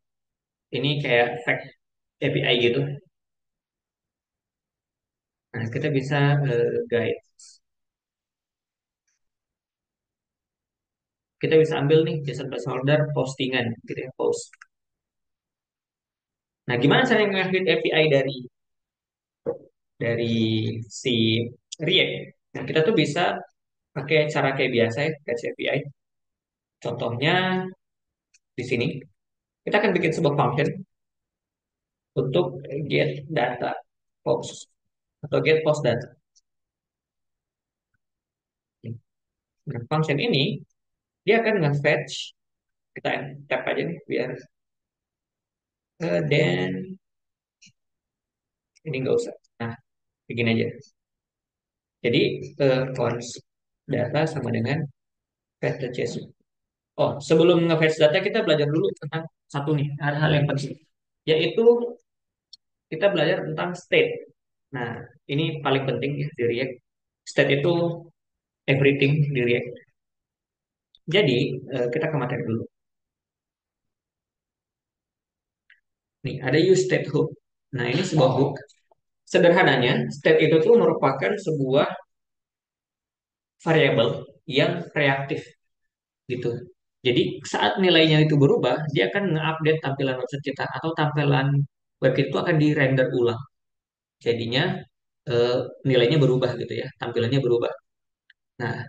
Ini kayak fact API gitu. Nah, kita bisa guide. Kita bisa ambil nih JSON placeholder postingan gitu ya, post. Nah, gimana cara nge-feed API dari si React? Nah, kita tuh bisa pakai cara kayak biasa ya, fetch API. Contohnya di sini, kita akan bikin sebuah function untuk get data post atau get post data. Nah, function ini dia akan nge-fetch, kita tap aja nih biar then ini nggak usah. Nah, begini aja. Jadi cons data sama dengan fetch.json. Oh, sebelum nge-fetch data kita belajar dulu tentang satu nih, hal-hal yang penting, yaitu kita belajar tentang state. Nah, ini paling penting ya di React. State itu everything di React. Jadi, kita ke materi dulu. Nih, ada use state hook. Nah, ini sebuah hook. Sederhananya, state itu tuh merupakan sebuah variabel yang reaktif gitu. Jadi, saat nilainya itu berubah, dia akan nge-update tampilan website kita atau tampilan web itu akan di-render ulang. Jadinya eh, nilainya berubah gitu ya, tampilannya berubah. Nah,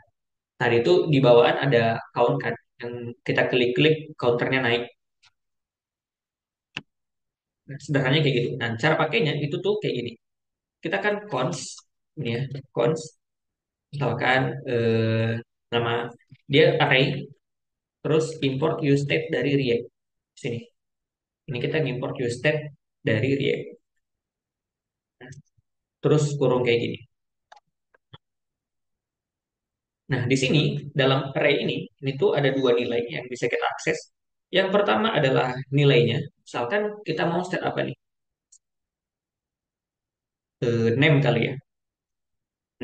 tadi itu di bawaan ada count kan, yang kita klik-klik counternya naik. Nah, sederhananya kayak gitu. Nah, cara pakainya itu tuh kayak gini. Kita kan cons, ini ya, cons, misalkan nama dia array, terus import useState dari React. Sini, ini kita import useState dari React. Nah, terus kurung kayak gini. Nah, di sini dalam array ini tuh ada dua nilai yang bisa kita akses. Yang pertama adalah nilainya. Misalkan kita mau set apa nih? Name kali ya.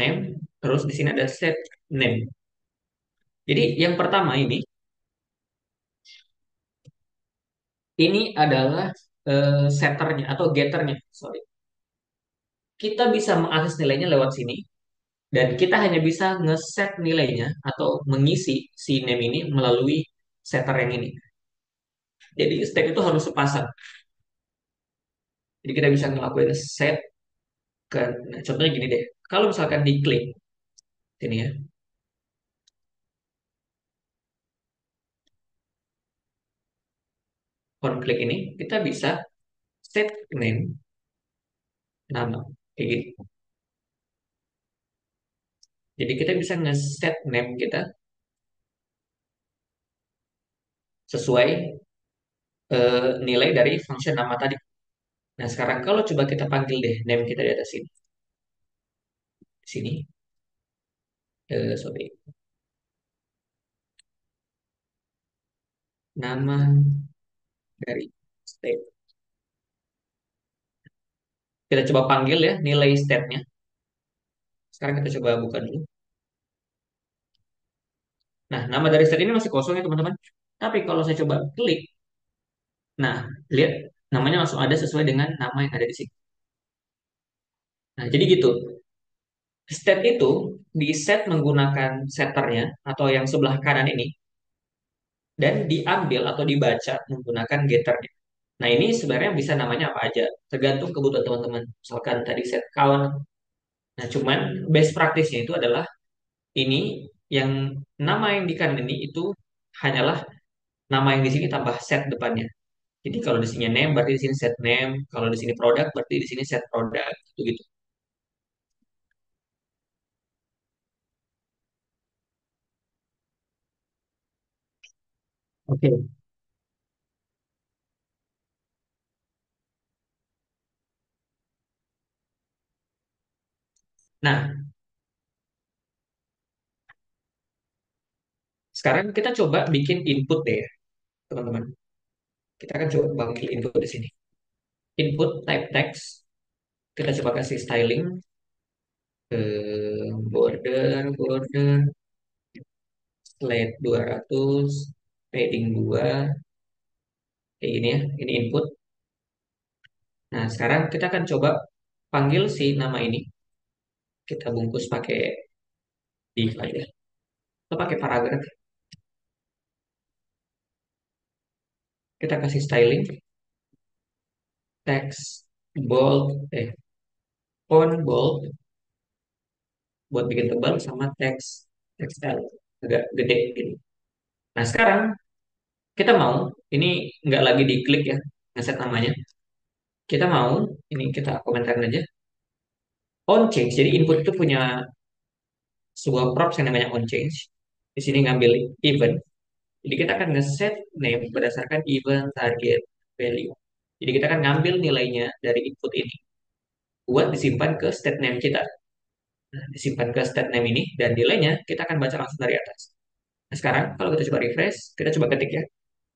Name. Terus di sini ada set name. Jadi yang pertama ini adalah setternya atau getternya. Sorry. Kita bisa mengakses nilainya lewat sini. Dan kita hanya bisa ngeset nilainya atau mengisi si name ini melalui setter yang ini. Jadi step itu harus sepasang. Jadi kita bisa ngelakuin set ke, nah, contohnya gini deh. Kalau misalkan diklik sini ya, on klik ini kita bisa set name nama kayak gini. Jadi kita bisa ngeset name kita sesuai nilai dari function nama tadi. Nah, sekarang kalau coba kita panggil deh name kita di atas sini. Sini, sorry. Nama dari state. Kita coba panggil ya nilai state-nya. Sekarang kita coba buka dulu. Nah, nama dari state ini masih kosong ya teman-teman. Tapi kalau saya coba klik, nah, lihat namanya langsung ada sesuai dengan nama yang ada di sini. Nah, jadi gitu. State itu di set menggunakan setternya atau yang sebelah kanan ini dan diambil atau dibaca menggunakan getternya. Nah, ini sebenarnya bisa namanya apa aja, tergantung kebutuhan teman-teman. Misalkan tadi set count. Nah, cuman best practice-nya itu adalah ini yang nama yang di kanan ini itu hanyalah nama yang di sini tambah set depannya. Jadi kalau di sini name berarti di sini set name, kalau di sini product berarti di sini set product gitu gitu. Oke. Nah, sekarang kita coba bikin input deh ya, teman-teman. Kita akan coba panggil input di sini. Input type text. Kita coba kasih styling border slide 200 padding 2 kayak gini ya. Ini input. Nah, sekarang kita akan coba panggil si nama ini. kita bungkus pakai div aja. Atau pakai paragraf. Kita kasih styling, text, bold, font bold, buat bikin tebal sama text XL agak gede gini. Nah sekarang kita mau ini nggak lagi diklik ya ngeset namanya. Kita mau ini kita komentarin aja on change. Jadi input itu punya sebuah props yang namanya on change. Di sini ngambil event. Jadi kita akan ngeset name berdasarkan event target value. Jadi kita akan ngambil nilainya dari input ini buat disimpan ke state name kita. Nah, disimpan ke state name ini dan nilainya kita akan baca langsung dari atas. Nah, sekarang kalau kita coba refresh, kita coba ketik ya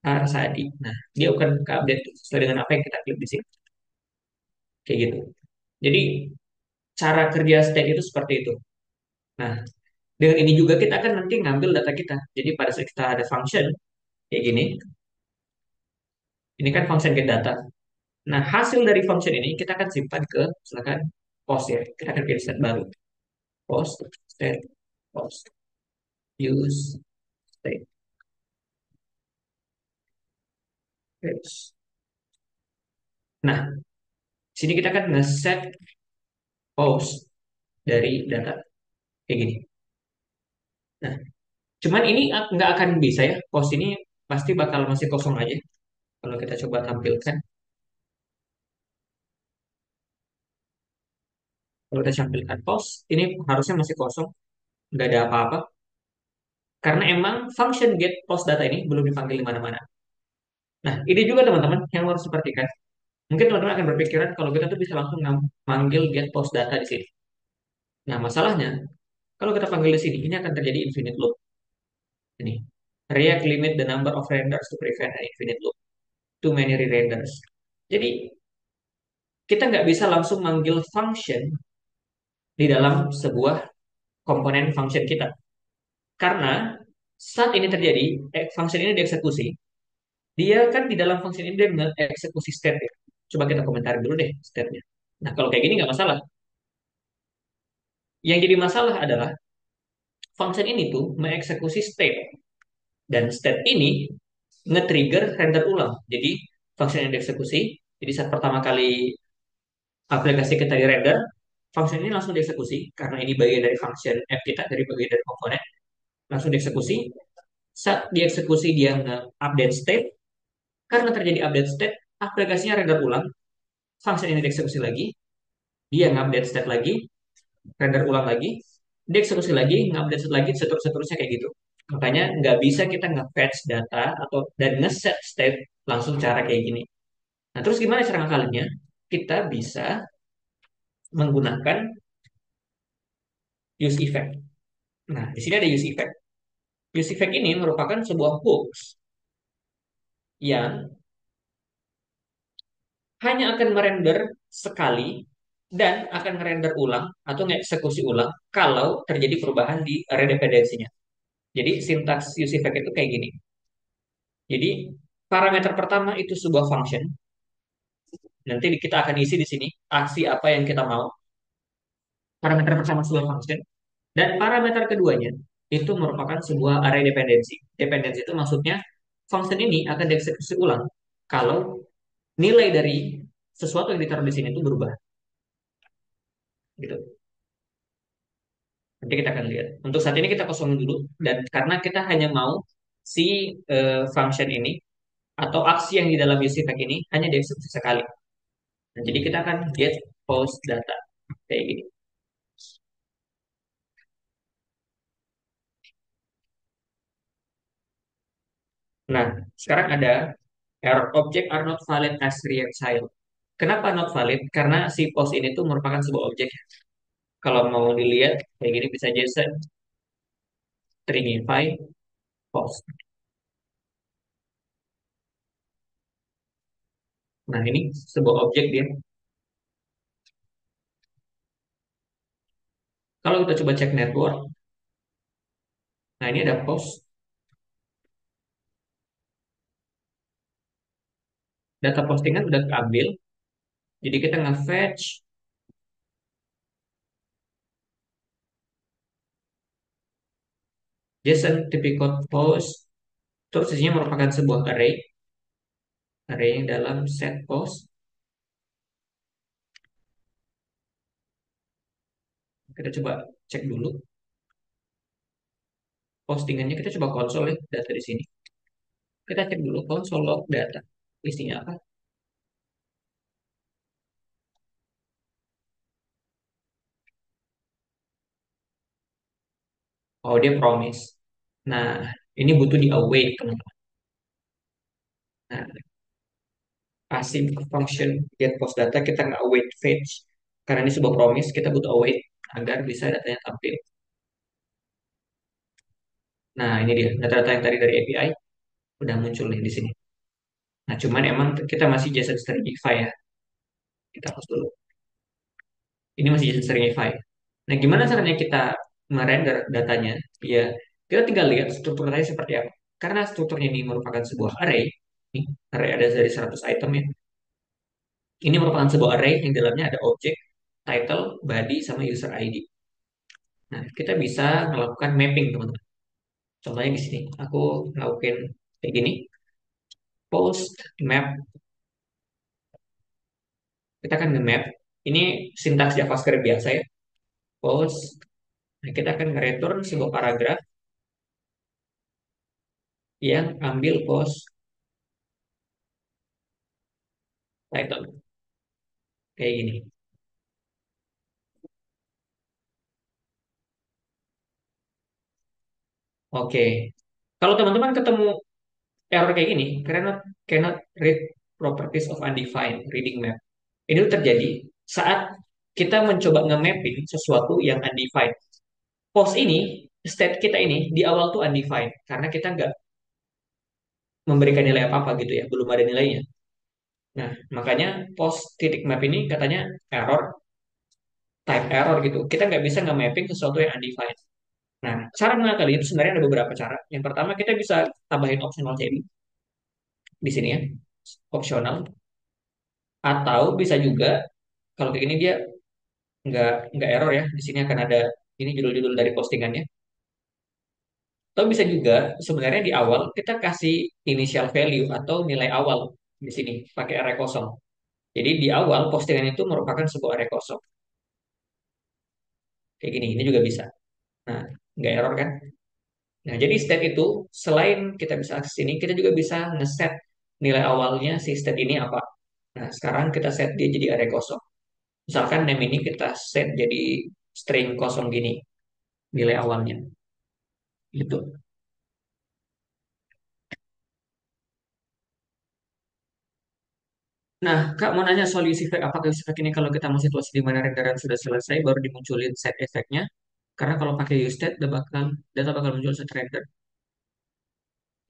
Arsadi. Nah, dia akan ke-update sesuai dengan apa yang kita klik di sini. Kayak gitu. Jadi cara kerja state itu seperti itu. Nah, dengan ini juga kita akan nanti ngambil data kita. Jadi pada saat kita ada function kayak gini, ini kan function get data. Nah, hasil dari function ini kita akan simpan ke misalkan post ya. Kita akan pilih state baru. Post, state, post, use, state. Nah, sini kita akan nge-set post dari data kayak gini. Nah, cuman ini nggak akan bisa ya. Post ini pasti bakal masih kosong aja. Kalau kita coba tampilkan, kalau kita tampilkan post, ini harusnya masih kosong, nggak ada apa-apa. Karena emang function get post data ini belum dipanggil di mana-mana. Nah, ini juga teman-teman yang harus diperhatikan. Mungkin teman-teman akan berpikiran kalau kita tuh bisa langsung manggil get post data di sini. Nah, masalahnya kalau kita panggil di sini, ini akan terjadi infinite loop. Ini React limit the number of renders to prevent an infinite loop. Too many re-renders. Jadi kita nggak bisa langsung manggil function di dalam sebuah komponen function kita. Karena saat ini terjadi, function ini dieksekusi, dia kan di dalam function ini dia mengeksekusi state ya. Coba kita komentar dulu deh state-nya. Nah, kalau kayak gini nggak masalah. Yang jadi masalah adalah function ini tuh mengeksekusi state. Dan state ini nge-trigger render ulang. Jadi, function yang dieksekusi, jadi saat pertama kali aplikasi kita di render, function ini langsung dieksekusi karena ini bagian dari function app kita, dari bagian dari komponen, langsung dieksekusi. Saat dieksekusi dia nge-update state, karena terjadi update state, aplikasinya render ulang, function ini dieksekusi lagi, dia nge-update state lagi, render ulang lagi, dieksekusi lagi, nge-update state lagi, seterusnya kayak gitu. Makanya nggak bisa kita nge-fetch data atau dan nge-set state langsung cara kayak gini. Nah, terus gimana cara ngakalinnya? Kita bisa menggunakan use effect. Nah, di sini ada use effect. Use effect ini merupakan sebuah hooks yang hanya akan merender sekali dan akan merender ulang atau ngeksekusi ulang kalau terjadi perubahan di array dependensinya. Jadi sintaks use effect itu kayak gini. Jadi parameter pertama itu sebuah function. Nanti kita akan isi di sini aksi apa yang kita mau. Parameter pertama sebuah function dan parameter keduanya itu merupakan sebuah array dependensi. Dependensi itu maksudnya function ini akan dieksekusi ulang kalau nilai dari sesuatu yang ditaruh di sini itu berubah. Gitu. Nanti kita akan lihat. Untuk saat ini kita kosongin dulu dan karena kita hanya mau si function ini atau aksi yang di dalam use effect ini hanya dieksekusi sekali. Nah, jadi kita akan get post data kayak gini. Nah, sekarang ada error object are not valid as React child. Kenapa not valid? Karena si post ini tuh merupakan sebuah objek. Kalau mau dilihat kayak gini bisa JSON stringify post. Nah, ini sebuah objek dia. Kalau kita coba cek network, nah ini ada post. Data postingan udah keambil. Jadi kita nge-fetch JSON typical post, terus isinya merupakan sebuah array yang dalam set post. Kita coba cek dulu postingannya, kita coba konsol ya data di sini. Kita cek dulu konsol log data, isinya apa. Oh, dia promise. Nah, ini butuh di await, teman-teman. Nah, async function get post data, kita nggak await fetch. Karena ini sebuah promise, kita butuh await agar bisa datanya tampil. Nah, ini dia data-data yang tadi dari API udah muncul nih di sini. Nah, cuman emang kita masih JSON Stringify ya. Kita hapus dulu. Ini masih JSON Stringify. Nah, gimana caranya kita merender datanya? Ya, kita tinggal lihat struktur datanya seperti apa. Karena strukturnya ini merupakan sebuah array. Nih, array ada dari 100 item ya. Ini merupakan sebuah array yang dalamnya ada objek, title, body, sama user ID. Nah, kita bisa melakukan mapping, teman-teman. Contohnya di sini, aku ngelakuin kayak gini. Post map, kita akan nge-map. Ini sintaks JavaScript biasa ya. Post, nah, kita akan nge-return sebuah paragraf yang ambil post title. Kayak gini. Oke. Kalau teman-teman ketemu error kayak gini, cannot read properties of undefined reading map. Ini tuh terjadi saat kita mencoba nge-mapping sesuatu yang undefined. Post ini, state kita ini di awal tuh undefined karena kita nggak memberikan nilai apa-apa gitu ya, belum ada nilainya. Nah, makanya post titik map ini katanya error, type error gitu. Kita nggak bisa nge-mapping sesuatu yang undefined. Nah, cara mengakali itu sebenarnya ada beberapa cara. Yang pertama, kita bisa tambahin optional table di sini ya, optional. Atau bisa juga kalau kayak gini dia nggak error ya. Di sini akan ada ini judul-judul dari postingannya. Atau bisa juga sebenarnya di awal kita kasih initial value atau nilai awal di sini pakai array kosong. Jadi di awal postingan itu merupakan sebuah array kosong. Kayak gini, ini juga bisa. Nah, nggak error kan? Nah, jadi state itu selain kita bisa akses ini, kita juga bisa ngeset nilai awalnya si state ini apa. Nah, sekarang kita set dia jadi array kosong. Misalkan name ini kita set jadi string kosong gini, nilai awalnya. Gitu. Nah, Kak mau nanya soal use effect. Apakah use effect ini kalau kita mau situasi di mana renderan sudah selesai, baru dimunculin set efeknya? Karena kalau pakai use state, data bakal muncul set render.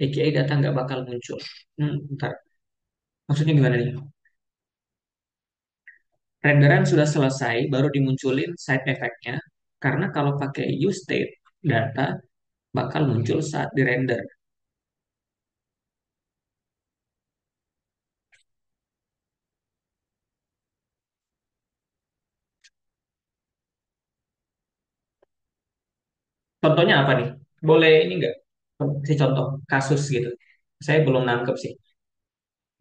AKA data nggak bakal muncul. Bentar. Maksudnya gimana nih? Renderan sudah selesai, baru dimunculin side effect-nya. Karena kalau pakai use state, data bakal muncul saat dirender. Contohnya apa nih? Boleh ini nggak? Kasih contoh kasus gitu. Saya belum nangkep sih.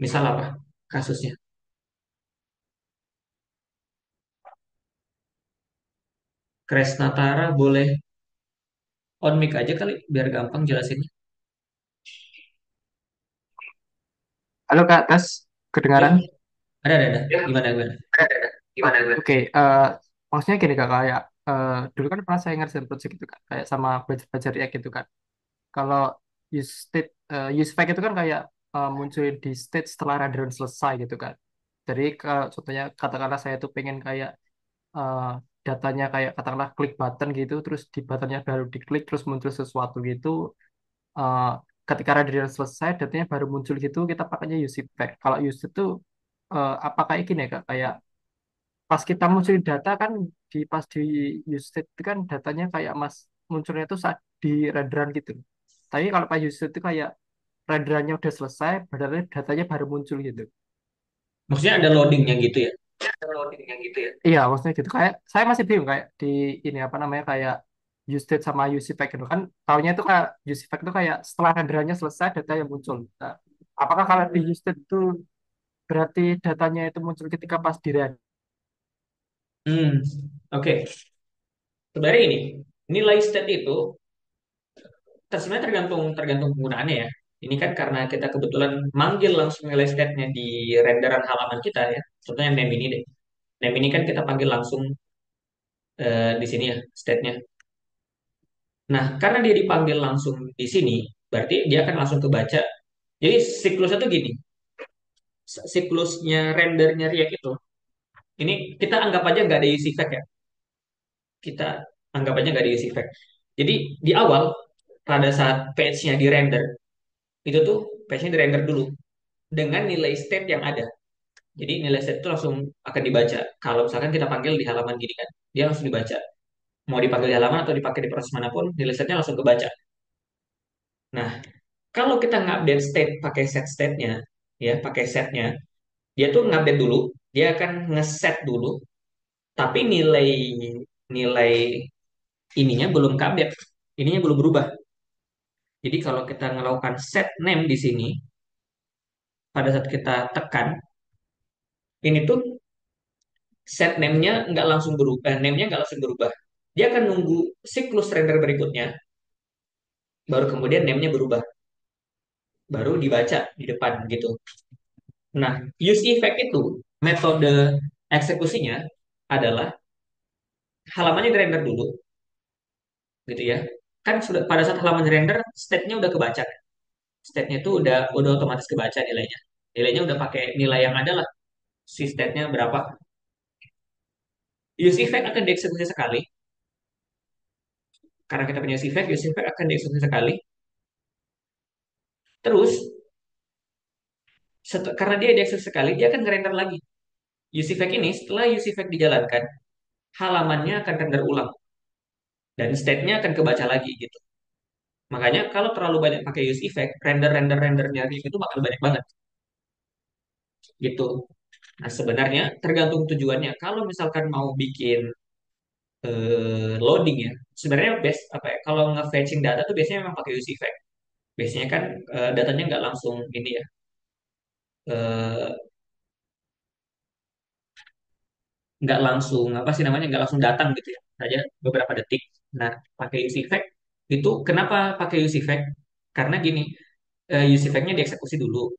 Misal apa kasusnya? Kresnatara boleh on mic aja kali, biar gampang jelasinnya. Halo Kak, tes Ya, kedengaran? ada. Gimana, gimana? Gimana gue? Oke, maksudnya gini Kak, kayak dulu kan pernah saya ngerjain project itu kan, kayak sama belajar-belajar React gitu kan. Kalau use state, use fact itu kan kayak munculin di state setelah renderan selesai gitu kan. Jadi contohnya katakanlah saya tuh pengen kayak eh, datanya kayak katakanlah klik button gitu, terus di buttonnya baru diklik terus muncul sesuatu gitu. eh, Ketika renderan selesai, datanya baru muncul gitu, kita pakainya use effect. Kalau use itu apa kayak gini ya Kak, kayak pas kita munculin data kan pas di use state itu kan datanya kayak munculnya itu saat di renderan gitu. Tapi kalau pas use state itu kayak renderannya udah selesai, padahal datanya baru muncul gitu. Maksudnya ada loadingnya gitu ya? Iya, maksudnya gitu. Kayak saya masih bingung kayak di ini apa namanya kayak use state sama use effect itu kan taunya itu kayak use effect itu kayak setelah renderannya selesai data yang muncul. Nah, apakah kalau di use state itu berarti datanya itu muncul ketika pas di render? Hmm, oke. Sebenarnya ini nilai state itu sebenarnya tergantung tergantung penggunaannya ya. Ini kan karena kita kebetulan manggil langsung nilai state-nya di renderan halaman kita ya. Contohnya name ini deh. Name ini kan kita panggil langsung di sini ya state-nya. Nah, karena dia dipanggil langsung di sini, berarti dia akan langsung kebaca. Jadi siklusnya tuh gini, siklusnya rendernya React itu, ini kita anggap aja nggak ada use effect ya. Kita anggap aja nggak ada use effect. Jadi di awal, pada saat page-nya di-render, itu tuh page-nya di-render dulu dengan nilai state yang ada. Jadi nilai state itu langsung akan dibaca. Kalau misalkan kita panggil di halaman gini kan, dia langsung dibaca. Mau dipanggil di halaman atau dipakai di proses manapun, nilai state-nya langsung kebaca. Nah, kalau kita ngupdate state pakai set state-nya, ya pakai setnya, dia tuh ngupdate dulu, dia akan ngeset dulu, tapi nilai nilai ininya belum update, ininya belum berubah. Jadi kalau kita melakukan set name di sini, pada saat kita tekan, ini tuh set name-nya nggak langsung berubah, name-nya nggak langsung berubah. Dia akan nunggu siklus render berikutnya, baru kemudian name-nya berubah, baru dibaca di depan gitu. Nah, use effect itu metode eksekusinya adalah halamannya di-render dulu, gitu ya. Kan sudah pada saat halaman render, state-nya udah kebaca. State-nya itu udah otomatis kebaca nilainya. Nilainya udah pakai nilai yang ada lah. Si state-nya berapa. Use effect akan dieksekusi sekali. Karena kita punya use effect akan dieksekusi sekali. Terus, karena dia dieksekusi sekali, dia akan ngerender lagi. Use effect ini, setelah use effect dijalankan, halamannya akan render ulang. Dan state-nya akan kebaca lagi gitu. Makanya kalau terlalu banyak pakai use effect, rendernya React itu bakal banyak banget gitu. Nah, sebenarnya tergantung tujuannya. Kalau misalkan mau bikin loading ya, sebenarnya best apa ya? Kalau nge-fetching data tuh biasanya memang pakai use effect. Biasanya kan datanya nggak langsung ini ya, eh, nggak langsung apa sih namanya, nggak langsung datang gitu ya. Saja beberapa detik. Nah, pakai use effect itu kenapa pakai use effect? Karena gini, use effect-nya dieksekusi dulu.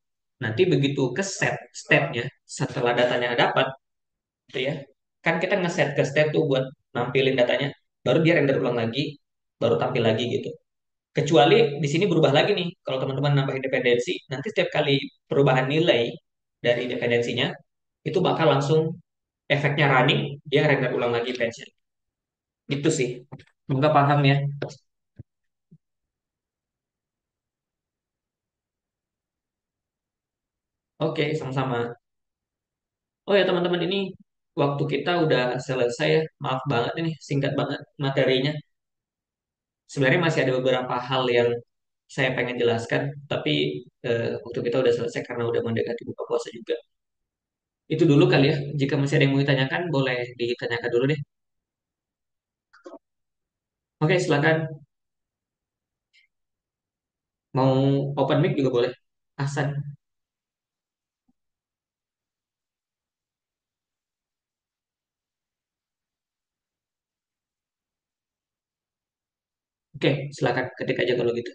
Nanti begitu ke set state-nya setelah datanya dapat gitu ya. Kan kita ngeset ke state tuh buat nampilin datanya, baru dia render ulang lagi, baru tampil lagi gitu. Kecuali di sini berubah lagi nih, kalau teman-teman nambah independensi, nanti setiap kali perubahan nilai dari dependensinya, itu bakal langsung efeknya running, dia render ulang lagi page-nya. Gitu sih. Semoga paham ya. Oke, sama-sama. Oh ya teman-teman, ini waktu kita udah selesai ya. Maaf banget ini, singkat banget materinya. Sebenarnya masih ada beberapa hal yang saya pengen jelaskan, tapi waktu kita udah selesai karena udah mendekati buka puasa juga. Itu dulu kali ya. Jika masih ada yang mau ditanyakan, boleh ditanyakan dulu deh. Oke, silakan. Mau open mic juga boleh. Ahsan. Oke, silakan ketik aja kalau gitu.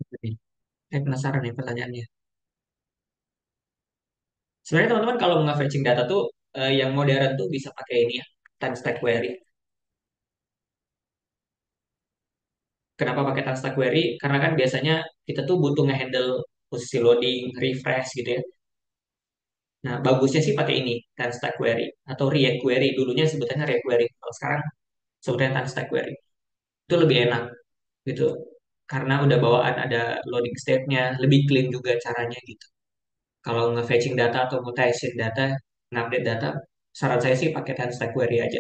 Oke. Saya penasaran nih pertanyaannya. Sebenarnya teman-teman kalau nge-fetching data tuh yang modern tuh bisa pakai ini ya, time stack query. Kenapa pakai time stack query? Karena kan biasanya kita tuh butuh nge-handle posisi loading, refresh gitu ya. Nah, bagusnya sih pakai ini, time stack query atau React query. Dulunya sebutannya React query. Kalau sekarang sebutannya time stack query. Itu lebih enak gitu. karena udah bawaan ada loading state-nya, lebih clean juga caranya gitu. Kalau nge-fetching data atau mutation data, ngupdate data, saran saya sih pakai Stack Query aja.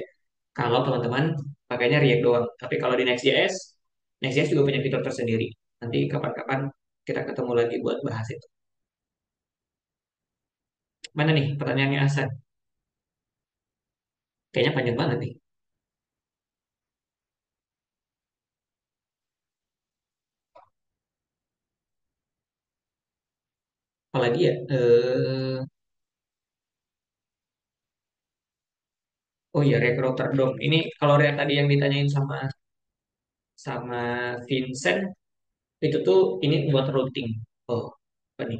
Kalau teman-teman pakainya React doang. Tapi kalau di Next.js, Next.js juga punya fitur tersendiri. Nanti kapan-kapan kita ketemu lagi buat bahas itu. Mana nih pertanyaannya Hasan? Kayaknya panjang banget nih. Apalagi ya? Oh iya, Recruiter dong. Ini kalau yang tadi yang ditanyain sama sama Vincent, itu tuh ini buat routing. Oh, apa nih?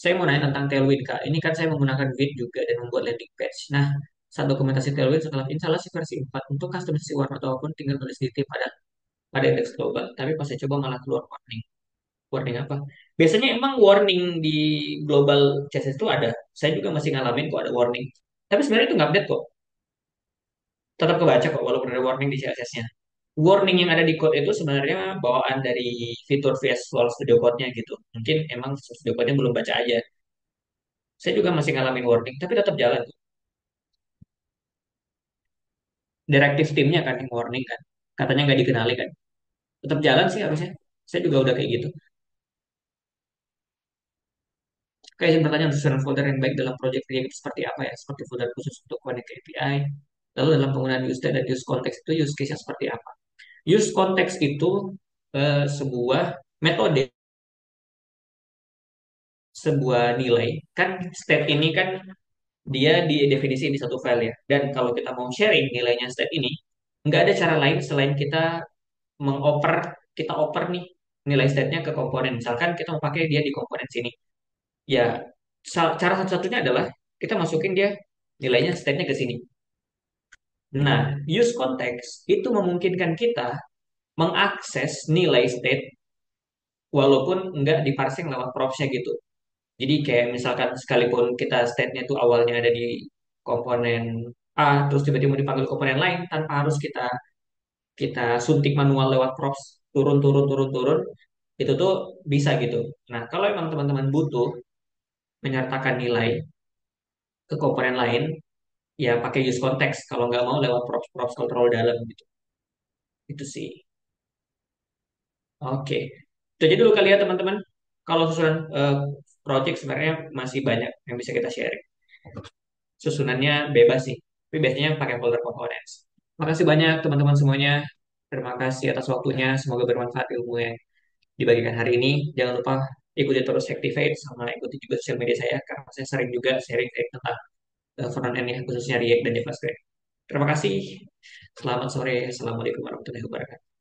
Saya mau nanya tentang Tailwind, Kak. Ini kan saya menggunakan Vite juga dan membuat landing page. Nah, saat dokumentasi Tailwind setelah instalasi versi 4 untuk customisasi warna ataupun tinggal tulis detail pada indeks global. Tapi pas saya coba malah keluar warning. Warning apa? Biasanya emang warning di global CSS itu ada. Saya juga masih ngalamin kok ada warning. Tapi sebenarnya itu nggak update kok. Tetap kebaca kok walaupun ada warning di CSS-nya. Warning yang ada di code itu sebenarnya bawaan dari fitur Visual Studio Code-nya gitu. Mungkin emang Studio Code-nya belum baca aja. Saya juga masih ngalamin warning, tapi tetap jalan. Direktif timnya kan yang warning kan. Katanya nggak dikenali kan. Tetap jalan sih harusnya. Saya juga udah kayak gitu. Kayak izin pertanyaan susunan folder yang baik dalam project React itu seperti apa ya? Seperti folder khusus untuk connect ke API. Lalu dalam penggunaan use state dan use context itu use case-nya seperti apa? Use context itu sebuah metode, sebuah nilai. Kan state ini kan dia didefinisi di satu file ya. Dan kalau kita mau sharing nilainya state ini, nggak ada cara lain selain kita mengoper, kita oper nih nilai state-nya ke komponen. Misalkan kita mau pakai dia di komponen sini. Ya, cara satu-satunya adalah kita masukin dia nilainya state-nya ke sini. Nah, use context itu memungkinkan kita mengakses nilai state walaupun nggak di parsing lewat props-nya gitu. Jadi kayak misalkan sekalipun kita state-nya itu awalnya ada di komponen A, terus tiba-tiba dipanggil komponen lain tanpa harus kita kita suntik manual lewat props turun turun turun turun itu tuh bisa gitu. Nah, kalau emang teman-teman butuh menyertakan nilai ke komponen lain, ya pakai use context. Kalau nggak mau lewat props props control dalam gitu. Itu sih. Oke. Itu aja dulu kali ya teman-teman. Kalau susunan project sebenarnya masih banyak yang bisa kita share. Susunannya bebas sih. Tapi biasanya pakai folder components. Makasih banyak teman-teman semuanya. Terima kasih atas waktunya. Semoga bermanfaat ilmu yang dibagikan hari ini. Jangan lupa ikuti terus Activate sama ikuti juga sosial media saya karena saya sering juga sharing tentang front end ya khususnya React dan JavaScript. Terima kasih. Selamat sore. Assalamualaikum warahmatullahi wabarakatuh.